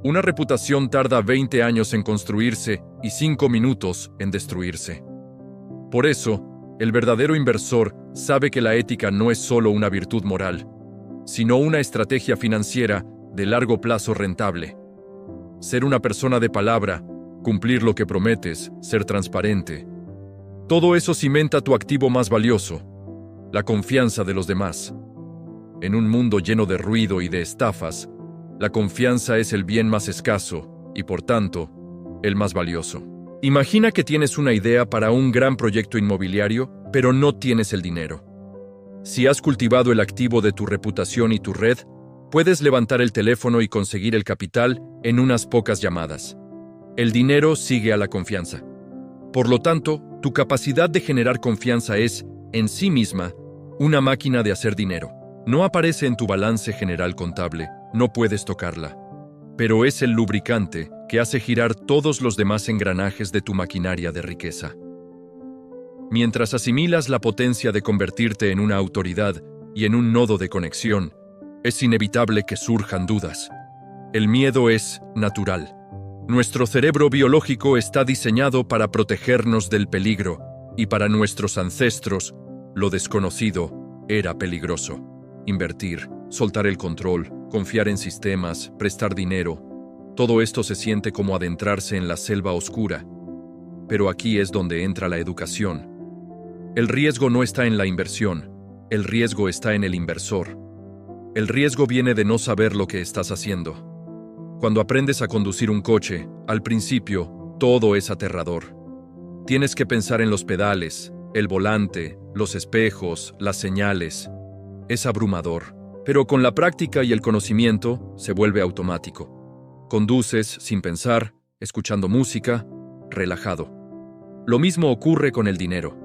[SPEAKER 1] Una reputación tarda 20 años en construirse y 5 minutos en destruirse. Por eso, el verdadero inversor sabe que la ética no es solo una virtud moral, sino una estrategia financiera de largo plazo rentable. Ser una persona de palabra, cumplir lo que prometes, ser transparente. Todo eso cimenta tu activo más valioso, la confianza de los demás. En un mundo lleno de ruido y de estafas, la confianza es el bien más escaso y, por tanto, el más valioso. Imagina que tienes una idea para un gran proyecto inmobiliario, pero no tienes el dinero. Si has cultivado el activo de tu reputación y tu red, puedes levantar el teléfono y conseguir el capital en unas pocas llamadas. El dinero sigue a la confianza. Por lo tanto, tu capacidad de generar confianza es, en sí misma, una máquina de hacer dinero. No aparece en tu balance general contable, no puedes tocarla. Pero es el lubricante que hace girar todos los demás engranajes de tu maquinaria de riqueza. Mientras asimilas la potencia de convertirte en una autoridad y en un nodo de conexión, es inevitable que surjan dudas. El miedo es natural. Nuestro cerebro biológico está diseñado para protegernos del peligro, y para nuestros ancestros, lo desconocido era peligroso. Invertir, soltar el control, confiar en sistemas, prestar dinero, todo esto se siente como adentrarse en la selva oscura. Pero aquí es donde entra la educación. El riesgo no está en la inversión, el riesgo está en el inversor. El riesgo viene de no saber lo que estás haciendo. Cuando aprendes a conducir un coche, al principio, todo es aterrador. Tienes que pensar en los pedales, el volante, los espejos, las señales. Es abrumador, pero con la práctica y el conocimiento se vuelve automático. Conduces sin pensar, escuchando música, relajado. Lo mismo ocurre con el dinero.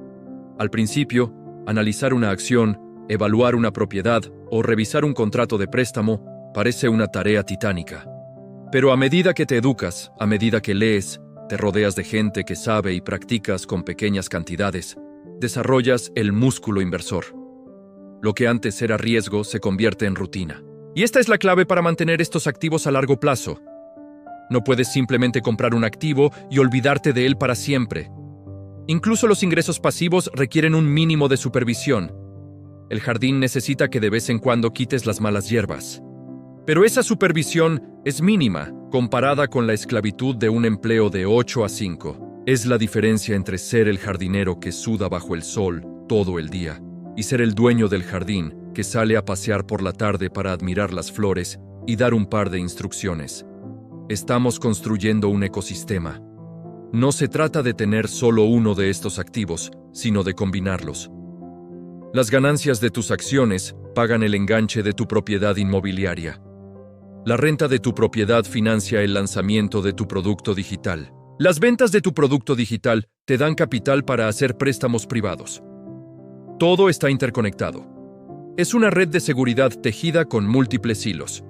[SPEAKER 1] Al principio, analizar una acción, evaluar una propiedad o revisar un contrato de préstamo parece una tarea titánica. Pero a medida que te educas, a medida que lees, te rodeas de gente que sabe y practicas con pequeñas cantidades, desarrollas el músculo inversor. Lo que antes era riesgo se convierte en rutina. Y esta es la clave para mantener estos activos a largo plazo. No puedes simplemente comprar un activo y olvidarte de él para siempre. Incluso los ingresos pasivos requieren un mínimo de supervisión. El jardín necesita que de vez en cuando quites las malas hierbas. Pero esa supervisión es mínima comparada con la esclavitud de un empleo de 8 a 5. Es la diferencia entre ser el jardinero que suda bajo el sol todo el día y ser el dueño del jardín que sale a pasear por la tarde para admirar las flores y dar un par de instrucciones. Estamos construyendo un ecosistema. No se trata de tener solo uno de estos activos, sino de combinarlos. Las ganancias de tus acciones pagan el enganche de tu propiedad inmobiliaria. La renta de tu propiedad financia el lanzamiento de tu producto digital. Las ventas de tu producto digital te dan capital para hacer préstamos privados. Todo está interconectado. Es una red de seguridad tejida con múltiples hilos.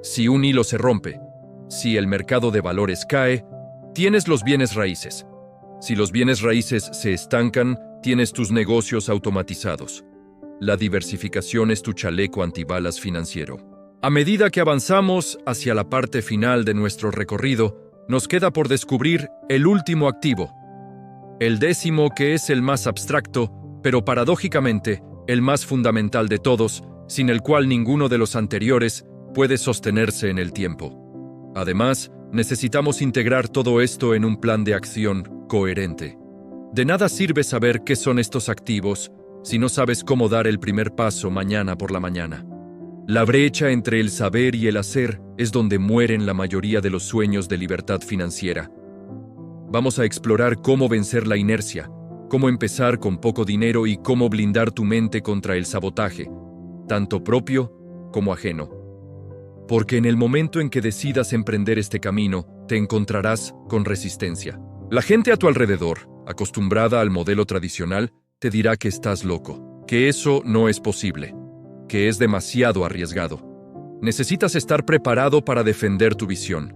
[SPEAKER 1] Si un hilo se rompe, si el mercado de valores cae, tienes los bienes raíces. Si los bienes raíces se estancan, tienes tus negocios automatizados. La diversificación es tu chaleco antibalas financiero. A medida que avanzamos hacia la parte final de nuestro recorrido, nos queda por descubrir el último activo. El 10º, que es el más abstracto, pero paradójicamente el más fundamental de todos, sin el cual ninguno de los anteriores puede sostenerse en el tiempo. Además, necesitamos integrar todo esto en un plan de acción coherente. De nada sirve saber qué son estos activos si no sabes cómo dar el primer paso mañana por la mañana. La brecha entre el saber y el hacer es donde mueren la mayoría de los sueños de libertad financiera. Vamos a explorar cómo vencer la inercia, cómo empezar con poco dinero y cómo blindar tu mente contra el sabotaje, tanto propio como ajeno. Porque en el momento en que decidas emprender este camino, te encontrarás con resistencia. La gente a tu alrededor, acostumbrada al modelo tradicional, te dirá que estás loco, que eso no es posible, que es demasiado arriesgado. Necesitas estar preparado para defender tu visión.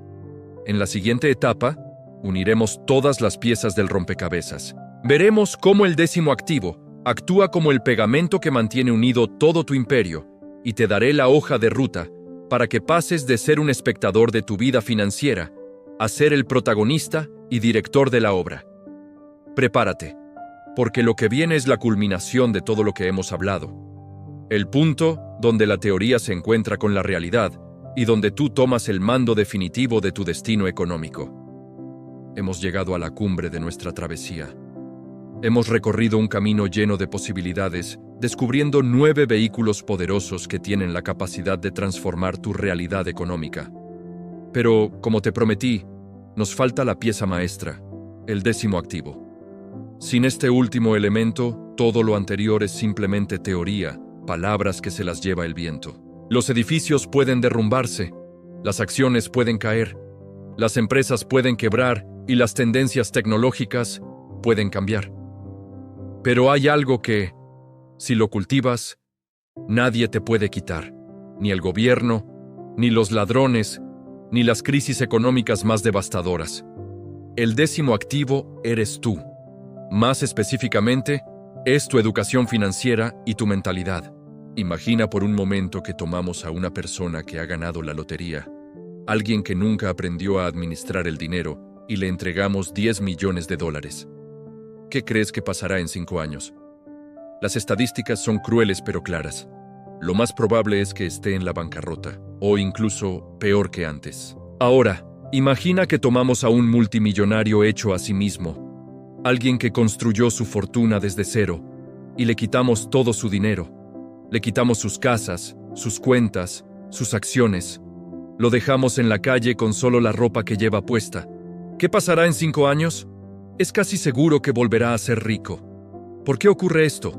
[SPEAKER 1] En la siguiente etapa, uniremos todas las piezas del rompecabezas. Veremos cómo el 10º activo actúa como el pegamento que mantiene unido todo tu imperio, y te daré la hoja de ruta para que pases de ser un espectador de tu vida financiera a ser el protagonista y director de la obra. Prepárate, porque lo que viene es la culminación de todo lo que hemos hablado. El punto donde la teoría se encuentra con la realidad y donde tú tomas el mando definitivo de tu destino económico. Hemos llegado a la cumbre de nuestra travesía. Hemos recorrido un camino lleno de posibilidades, descubriendo 9 vehículos poderosos que tienen la capacidad de transformar tu realidad económica. Pero, como te prometí, nos falta la pieza maestra, el 10º activo. Sin este último elemento, todo lo anterior es simplemente teoría, palabras que se las lleva el viento. Los edificios pueden derrumbarse, las acciones pueden caer, las empresas pueden quebrar y las tendencias tecnológicas pueden cambiar. Pero hay algo que, si lo cultivas, nadie te puede quitar, ni el gobierno, ni los ladrones, ni las crisis económicas más devastadoras. El 10º activo eres tú. Más específicamente, es tu educación financiera y tu mentalidad. Imagina por un momento que tomamos a una persona que ha ganado la lotería, alguien que nunca aprendió a administrar el dinero, y le entregamos $10 millones. ¿Qué crees que pasará en 5 años? Las estadísticas son crueles pero claras. Lo más probable es que esté en la bancarrota, o incluso peor que antes. Ahora, imagina que tomamos a un multimillonario hecho a sí mismo, alguien que construyó su fortuna desde cero, y le quitamos todo su dinero. Le quitamos sus casas, sus cuentas, sus acciones. Lo dejamos en la calle con solo la ropa que lleva puesta. ¿Qué pasará en 5 años? Es casi seguro que volverá a ser rico. ¿Por qué ocurre esto?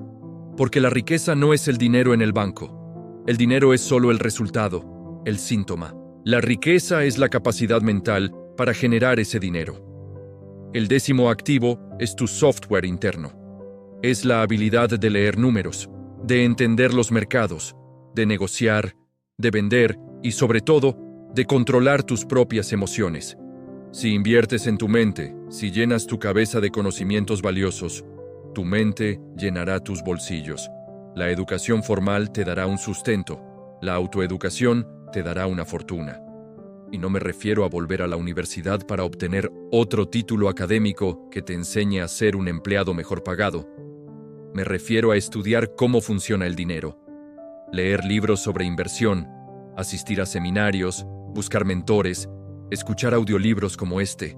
[SPEAKER 1] Porque la riqueza no es el dinero en el banco. El dinero es solo el resultado, el síntoma. La riqueza es la capacidad mental para generar ese dinero. El 10º activo es tu software interno. Es la habilidad de leer números, de entender los mercados, de negociar, de vender y, sobre todo, de controlar tus propias emociones. Si inviertes en tu mente, si llenas tu cabeza de conocimientos valiosos, tu mente llenará tus bolsillos. La educación formal te dará un sustento, la autoeducación te dará una fortuna. Y no me refiero a volver a la universidad para obtener otro título académico que te enseñe a ser un empleado mejor pagado. Me refiero a estudiar cómo funciona el dinero, leer libros sobre inversión, asistir a seminarios, buscar mentores, escuchar audiolibros como este.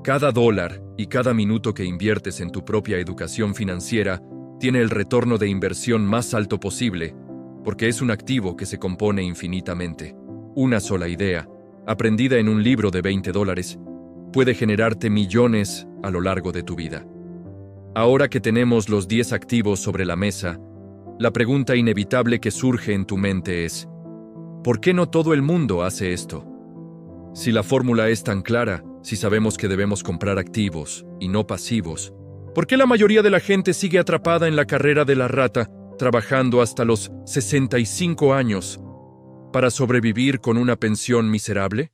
[SPEAKER 1] Cada dólar y cada minuto que inviertes en tu propia educación financiera tiene el retorno de inversión más alto posible, porque es un activo que se compone infinitamente. Una sola idea, aprendida en un libro de $20, puede generarte millones a lo largo de tu vida. Ahora que tenemos los 10 activos sobre la mesa, la pregunta inevitable que surge en tu mente es: ¿Por qué no todo el mundo hace esto? Si la fórmula es tan clara, si sabemos que debemos comprar activos y no pasivos, ¿por qué la mayoría de la gente sigue atrapada en la carrera de la rata, trabajando hasta los 65 años para sobrevivir con una pensión miserable?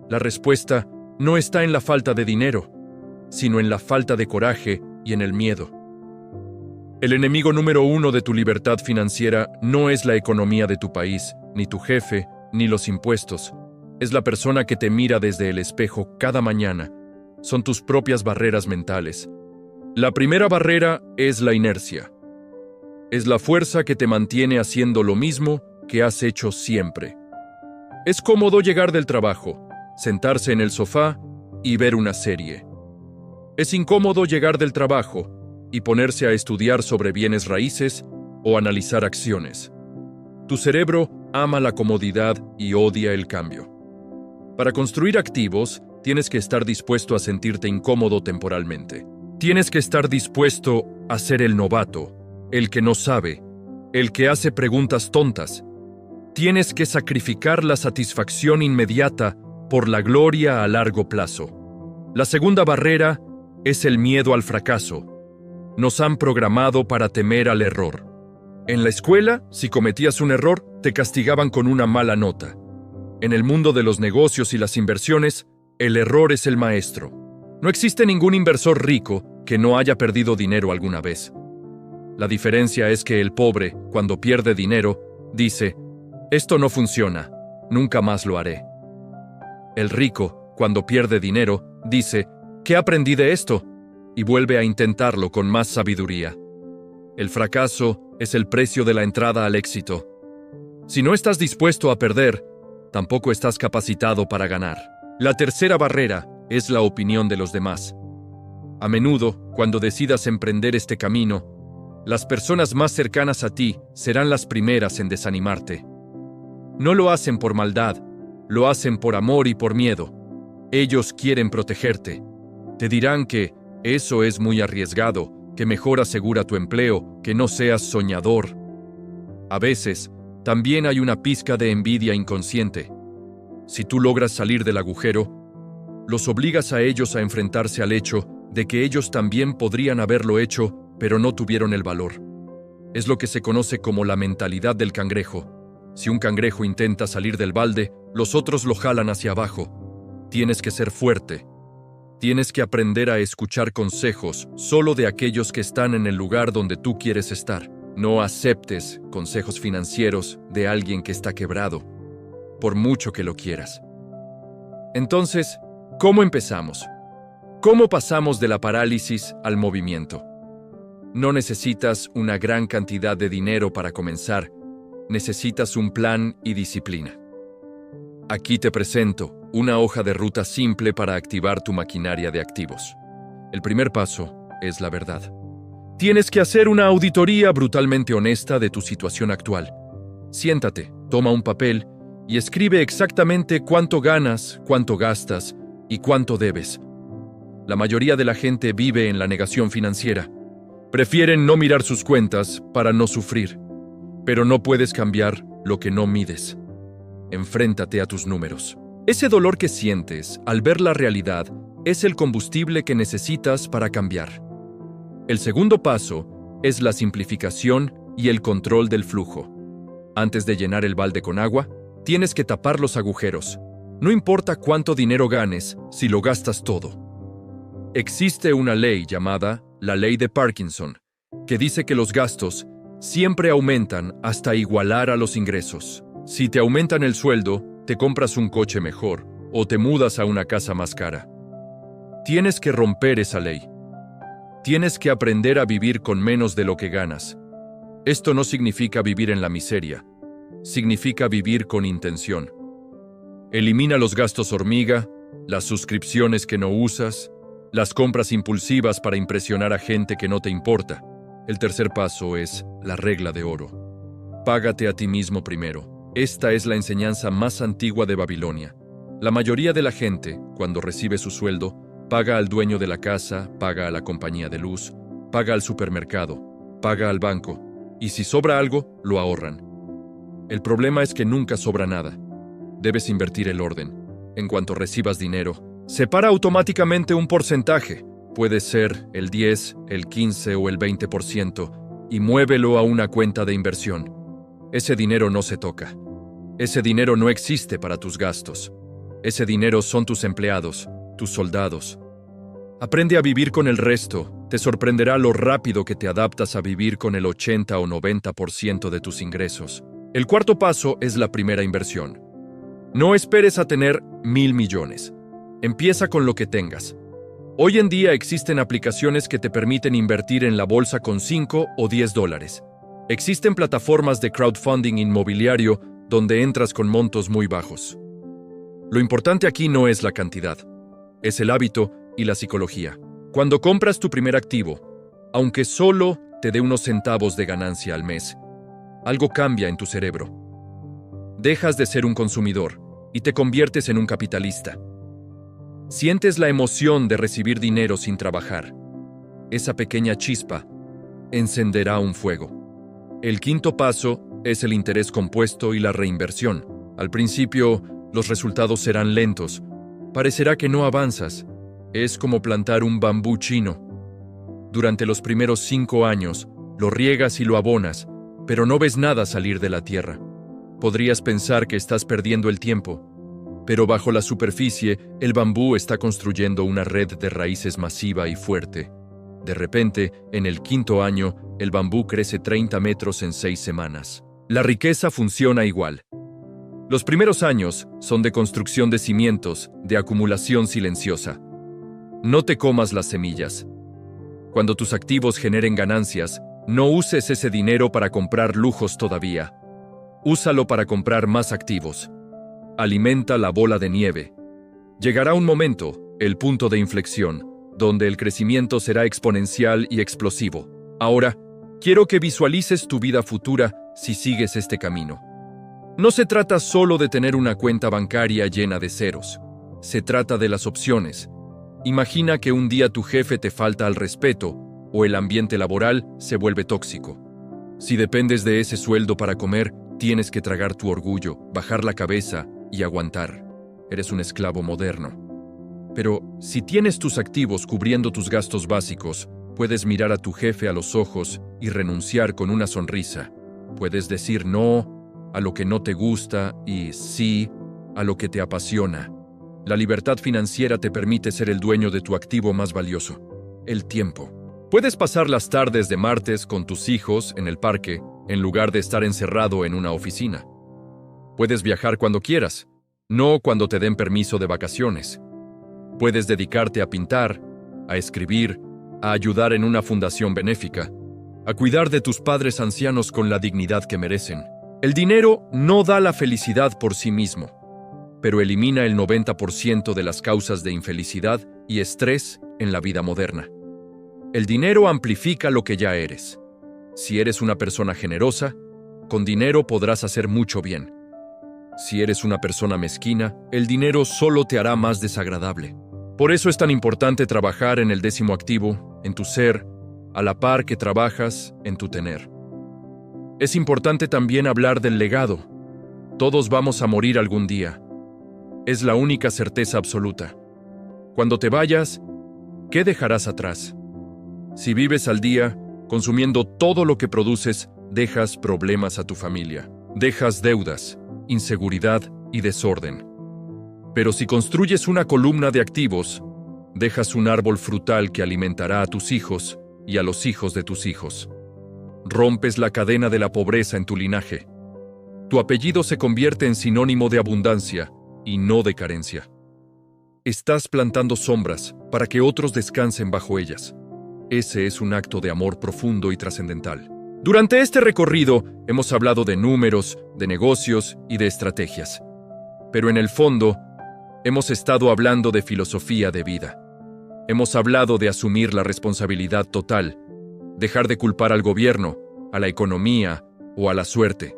[SPEAKER 1] La respuesta no está en la falta de dinero, sino en la falta de coraje y en el miedo. El enemigo número uno de tu libertad financiera no es la economía de tu país, ni tu jefe, ni los impuestos. Es la persona que te mira desde el espejo cada mañana. Son tus propias barreras mentales. La primera barrera es la inercia. Es la fuerza que te mantiene haciendo lo mismo que has hecho siempre. Es cómodo llegar del trabajo, sentarse en el sofá y ver una serie. Es incómodo llegar del trabajo y ponerse a estudiar sobre bienes raíces o analizar acciones. Tu cerebro ama la comodidad y odia el cambio. Para construir activos, tienes que estar dispuesto a sentirte incómodo temporalmente. Tienes que estar dispuesto a ser el novato, el que no sabe, el que hace preguntas tontas. Tienes que sacrificar la satisfacción inmediata por la gloria a largo plazo. La segunda barrera es el miedo al fracaso. Nos han programado para temer al error. En la escuela, si cometías un error, te castigaban con una mala nota. En el mundo de los negocios y las inversiones, el error es el maestro. No existe ningún inversor rico que no haya perdido dinero alguna vez. La diferencia es que el pobre, cuando pierde dinero, dice: esto no funciona, nunca más lo haré. El rico, cuando pierde dinero, dice: ¿qué aprendí de esto? Y vuelve a intentarlo con más sabiduría. El fracaso es el precio de la entrada al éxito. Si no estás dispuesto a perder, tampoco estás capacitado para ganar. La tercera barrera es la opinión de los demás. A menudo, cuando decidas emprender este camino, las personas más cercanas a ti serán las primeras en desanimarte. No lo hacen por maldad, lo hacen por amor y por miedo. Ellos quieren protegerte. Te dirán que eso es muy arriesgado, que mejor asegura tu empleo, que no seas soñador. A veces, también hay una pizca de envidia inconsciente. Si tú logras salir del agujero, los obligas a ellos a enfrentarse al hecho de que ellos también podrían haberlo hecho, pero no tuvieron el valor. Es lo que se conoce como la mentalidad del cangrejo. Si un cangrejo intenta salir del balde, los otros lo jalan hacia abajo. Tienes que ser fuerte. Tienes que aprender a escuchar consejos solo de aquellos que están en el lugar donde tú quieres estar. No aceptes consejos financieros de alguien que está quebrado, por mucho que lo quieras. Entonces, ¿cómo empezamos? ¿Cómo pasamos de la parálisis al movimiento? No necesitas una gran cantidad de dinero para comenzar. Necesitas un plan y disciplina. Aquí te presento una hoja de ruta simple para activar tu maquinaria de activos. El primer paso es la verdad. Tienes que hacer una auditoría brutalmente honesta de tu situación actual. Siéntate, toma un papel y escribe exactamente cuánto ganas, cuánto gastas y cuánto debes. La mayoría de la gente vive en la negación financiera. Prefieren no mirar sus cuentas para no sufrir, pero no puedes cambiar lo que no mides. Enfréntate a tus números. Ese dolor que sientes al ver la realidad es el combustible que necesitas para cambiar. El segundo paso es la simplificación y el control del flujo. Antes de llenar el balde con agua, tienes que tapar los agujeros. No importa cuánto dinero ganes si lo gastas todo. Existe una ley llamada la ley de Parkinson, que dice que los gastos siempre aumentan hasta igualar a los ingresos. Si te aumentan el sueldo, te compras un coche mejor o te mudas a una casa más cara. Tienes que romper esa ley. Tienes que aprender a vivir con menos de lo que ganas. Esto no significa vivir en la miseria. Significa vivir con intención. Elimina los gastos hormiga, las suscripciones que no usas, las compras impulsivas para impresionar a gente que no te importa. El tercer paso es la regla de oro. Págate a ti mismo primero. Esta es la enseñanza más antigua de Babilonia. La mayoría de la gente, cuando recibe su sueldo, paga al dueño de la casa, paga a la compañía de luz, paga al supermercado, paga al banco, y si sobra algo, lo ahorran. El problema es que nunca sobra nada. Debes invertir el orden. En cuanto recibas dinero, separa automáticamente un porcentaje. Puede ser el 10, el 15 o el 20%, y muévelo a una cuenta de inversión. Ese dinero no se toca. Ese dinero no existe para tus gastos. Ese dinero son tus empleados, tus soldados. Aprende a vivir con el resto. Te sorprenderá lo rápido que te adaptas a vivir con el 80 o 90% de tus ingresos. El cuarto paso es la primera inversión. No esperes a tener 1,000 millones. Empieza con lo que tengas. Hoy en día existen aplicaciones que te permiten invertir en la bolsa con 5 o 10 dólares. Existen plataformas de crowdfunding inmobiliario donde entras con montos muy bajos. Lo importante aquí no es la cantidad, es el hábito y la psicología. Cuando compras tu primer activo, aunque solo te dé unos centavos de ganancia al mes, algo cambia en tu cerebro. Dejas de ser un consumidor y te conviertes en un capitalista. Sientes la emoción de recibir dinero sin trabajar. Esa pequeña chispa encenderá un fuego. El quinto paso es el interés compuesto y la reinversión. Al principio, los resultados serán lentos. Parecerá que no avanzas. Es como plantar un bambú chino. Durante los primeros 5 años, lo riegas y lo abonas, pero no ves nada salir de la tierra. Podrías pensar que estás perdiendo el tiempo, pero bajo la superficie, el bambú está construyendo una red de raíces masiva y fuerte. De repente, en el 5.º año, el bambú crece 30 metros en 6 semanas. La riqueza funciona igual. Los primeros años son de construcción de cimientos, de acumulación silenciosa. No te comas las semillas. Cuando tus activos generen ganancias, no uses ese dinero para comprar lujos todavía. Úsalo para comprar más activos. Alimenta la bola de nieve. Llegará un momento, el punto de inflexión, donde el crecimiento será exponencial y explosivo. Ahora, quiero que visualices tu vida futura si sigues este camino. No se trata solo de tener una cuenta bancaria llena de ceros. Se trata de las opciones. Imagina que un día tu jefe te falta al respeto o el ambiente laboral se vuelve tóxico. Si dependes de ese sueldo para comer, tienes que tragar tu orgullo, bajar la cabeza y aguantar. Eres un esclavo moderno. Pero si tienes tus activos cubriendo tus gastos básicos, puedes mirar a tu jefe a los ojos y renunciar con una sonrisa. Puedes decir no a lo que no te gusta y sí a lo que te apasiona. La libertad financiera te permite ser el dueño de tu activo más valioso, el tiempo. Puedes pasar las tardes de martes con tus hijos en el parque, en lugar de estar encerrado en una oficina. Puedes viajar cuando quieras, no cuando te den permiso de vacaciones. Puedes dedicarte a pintar, a escribir, a ayudar en una fundación benéfica, a cuidar de tus padres ancianos con la dignidad que merecen. El dinero no da la felicidad por sí mismo, pero elimina el 90% de las causas de infelicidad y estrés en la vida moderna. El dinero amplifica lo que ya eres. Si eres una persona generosa, con dinero podrás hacer mucho bien. Si eres una persona mezquina, el dinero solo te hará más desagradable. Por eso es tan importante trabajar en el 10º activo, en tu ser, a la par que trabajas en tu tener. Es importante también hablar del legado. Todos vamos a morir algún día. Es la única certeza absoluta. Cuando te vayas, ¿qué dejarás atrás? Si vives al día, consumiendo todo lo que produces, dejas problemas a tu familia. Dejas deudas, inseguridad y desorden. Pero si construyes una columna de activos, dejas un árbol frutal que alimentará a tus hijos y a los hijos de tus hijos. Rompes la cadena de la pobreza en tu linaje. Tu apellido se convierte en sinónimo de abundancia y no de carencia. Estás plantando sombras para que otros descansen bajo ellas. Ese es un acto de amor profundo y trascendental. Durante este recorrido hemos hablado de números, de negocios y de estrategias. Pero en el fondo, hemos estado hablando de filosofía de vida. Hemos hablado de asumir la responsabilidad total, dejar de culpar al gobierno, a la economía o a la suerte.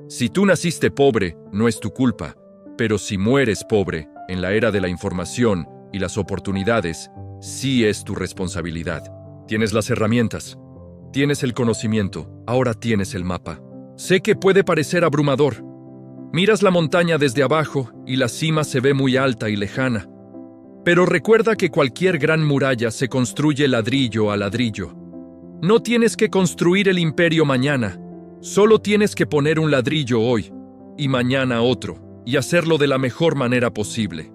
[SPEAKER 1] Si tú naciste pobre, no es tu culpa, pero si mueres pobre, en la era de la información y las oportunidades, sí es tu responsabilidad. Tienes las herramientas, tienes el conocimiento, ahora tienes el mapa. Sé que puede parecer abrumador. Miras la montaña desde abajo y la cima se ve muy alta y lejana. Pero recuerda que cualquier gran muralla se construye ladrillo a ladrillo. No tienes que construir el imperio mañana, solo tienes que poner un ladrillo hoy y mañana otro, y hacerlo de la mejor manera posible.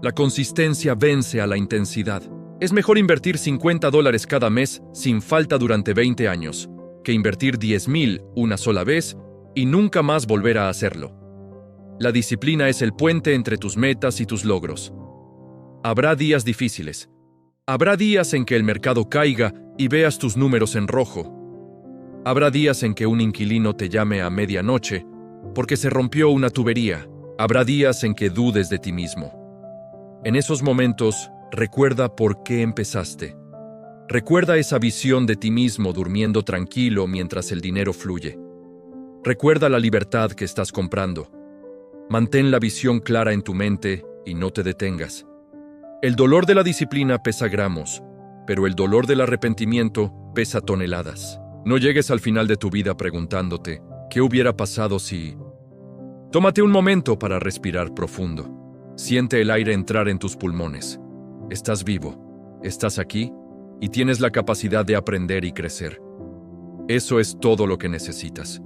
[SPEAKER 1] La consistencia vence a la intensidad. Es mejor invertir $50 cada mes sin falta durante 20 años, que invertir 10,000 una sola vez y nunca más volver a hacerlo. La disciplina es el puente entre tus metas y tus logros. Habrá días difíciles. Habrá días en que el mercado caiga y veas tus números en rojo. Habrá días en que un inquilino te llame a medianoche porque se rompió una tubería. Habrá días en que dudes de ti mismo. En esos momentos, recuerda por qué empezaste. Recuerda esa visión de ti mismo durmiendo tranquilo mientras el dinero fluye. Recuerda la libertad que estás comprando. Mantén la visión clara en tu mente y no te detengas. El dolor de la disciplina pesa gramos, pero el dolor del arrepentimiento pesa toneladas. No llegues al final de tu vida preguntándote, ¿qué hubiera pasado si...? Tómate un momento para respirar profundo. Siente el aire entrar en tus pulmones. Estás vivo, estás aquí y tienes la capacidad de aprender y crecer. Eso es todo lo que necesitas.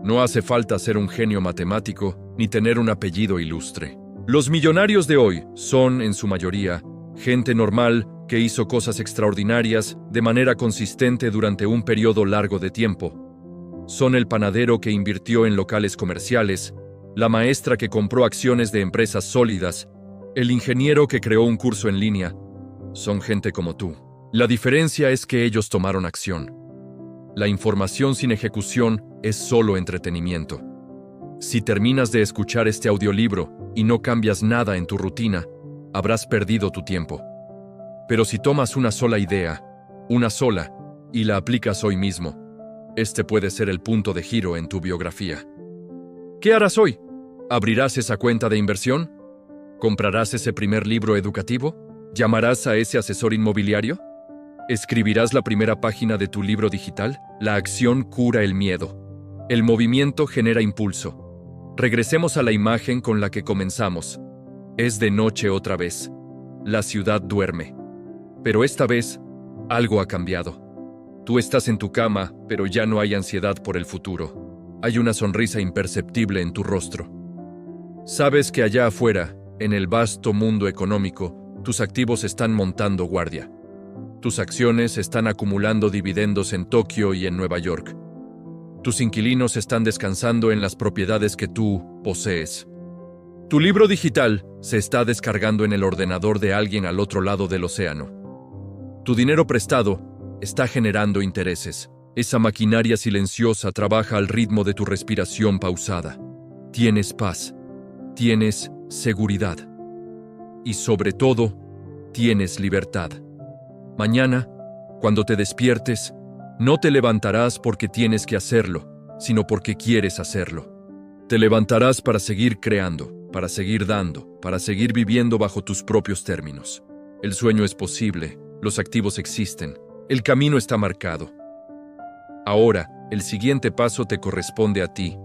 [SPEAKER 1] No hace falta ser un genio matemático ni tener un apellido ilustre. Los millonarios de hoy son, en su mayoría, gente normal que hizo cosas extraordinarias de manera consistente durante un periodo largo de tiempo. Son el panadero que invirtió en locales comerciales, la maestra que compró acciones de empresas sólidas, el ingeniero que creó un curso en línea. Son gente como tú. La diferencia es que ellos tomaron acción. La información sin ejecución es solo entretenimiento. Si terminas de escuchar este audiolibro y no cambias nada en tu rutina, habrás perdido tu tiempo. Pero si tomas una sola idea, una sola, y la aplicas hoy mismo, este puede ser el punto de giro en tu biografía. ¿Qué harás hoy? ¿Abrirás esa cuenta de inversión? ¿Comprarás ese primer libro educativo? ¿Llamarás a ese asesor inmobiliario? ¿Escribirás la primera página de tu libro digital? La acción cura el miedo. El movimiento genera impulso. Regresemos a la imagen con la que comenzamos. Es de noche otra vez. La ciudad duerme. Pero esta vez, algo ha cambiado. Tú estás en tu cama, pero ya no hay ansiedad por el futuro. Hay una sonrisa imperceptible en tu rostro. Sabes que allá afuera, en el vasto mundo económico, tus activos están montando guardia. Tus acciones están acumulando dividendos en Tokio y en Nueva York. Tus inquilinos están descansando en las propiedades que tú posees. Tu libro digital se está descargando en el ordenador de alguien al otro lado del océano. Tu dinero prestado está generando intereses. Esa maquinaria silenciosa trabaja al ritmo de tu respiración pausada. Tienes paz. Tienes seguridad. Y sobre todo, tienes libertad. Mañana, cuando te despiertes, no te levantarás porque tienes que hacerlo, sino porque quieres hacerlo. Te levantarás para seguir creando, para seguir dando, para seguir viviendo bajo tus propios términos. El sueño es posible, los activos existen, el camino está marcado. Ahora, el siguiente paso te corresponde a ti.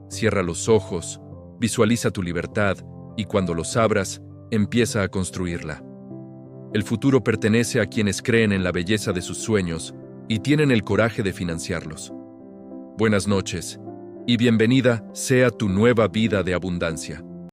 [SPEAKER 1] Cierra los ojos, visualiza tu libertad y cuando los abras, empieza a construirla. El futuro pertenece a quienes creen en la belleza de sus sueños y tienen el coraje de financiarlos. Buenas noches y bienvenida sea tu nueva vida de abundancia.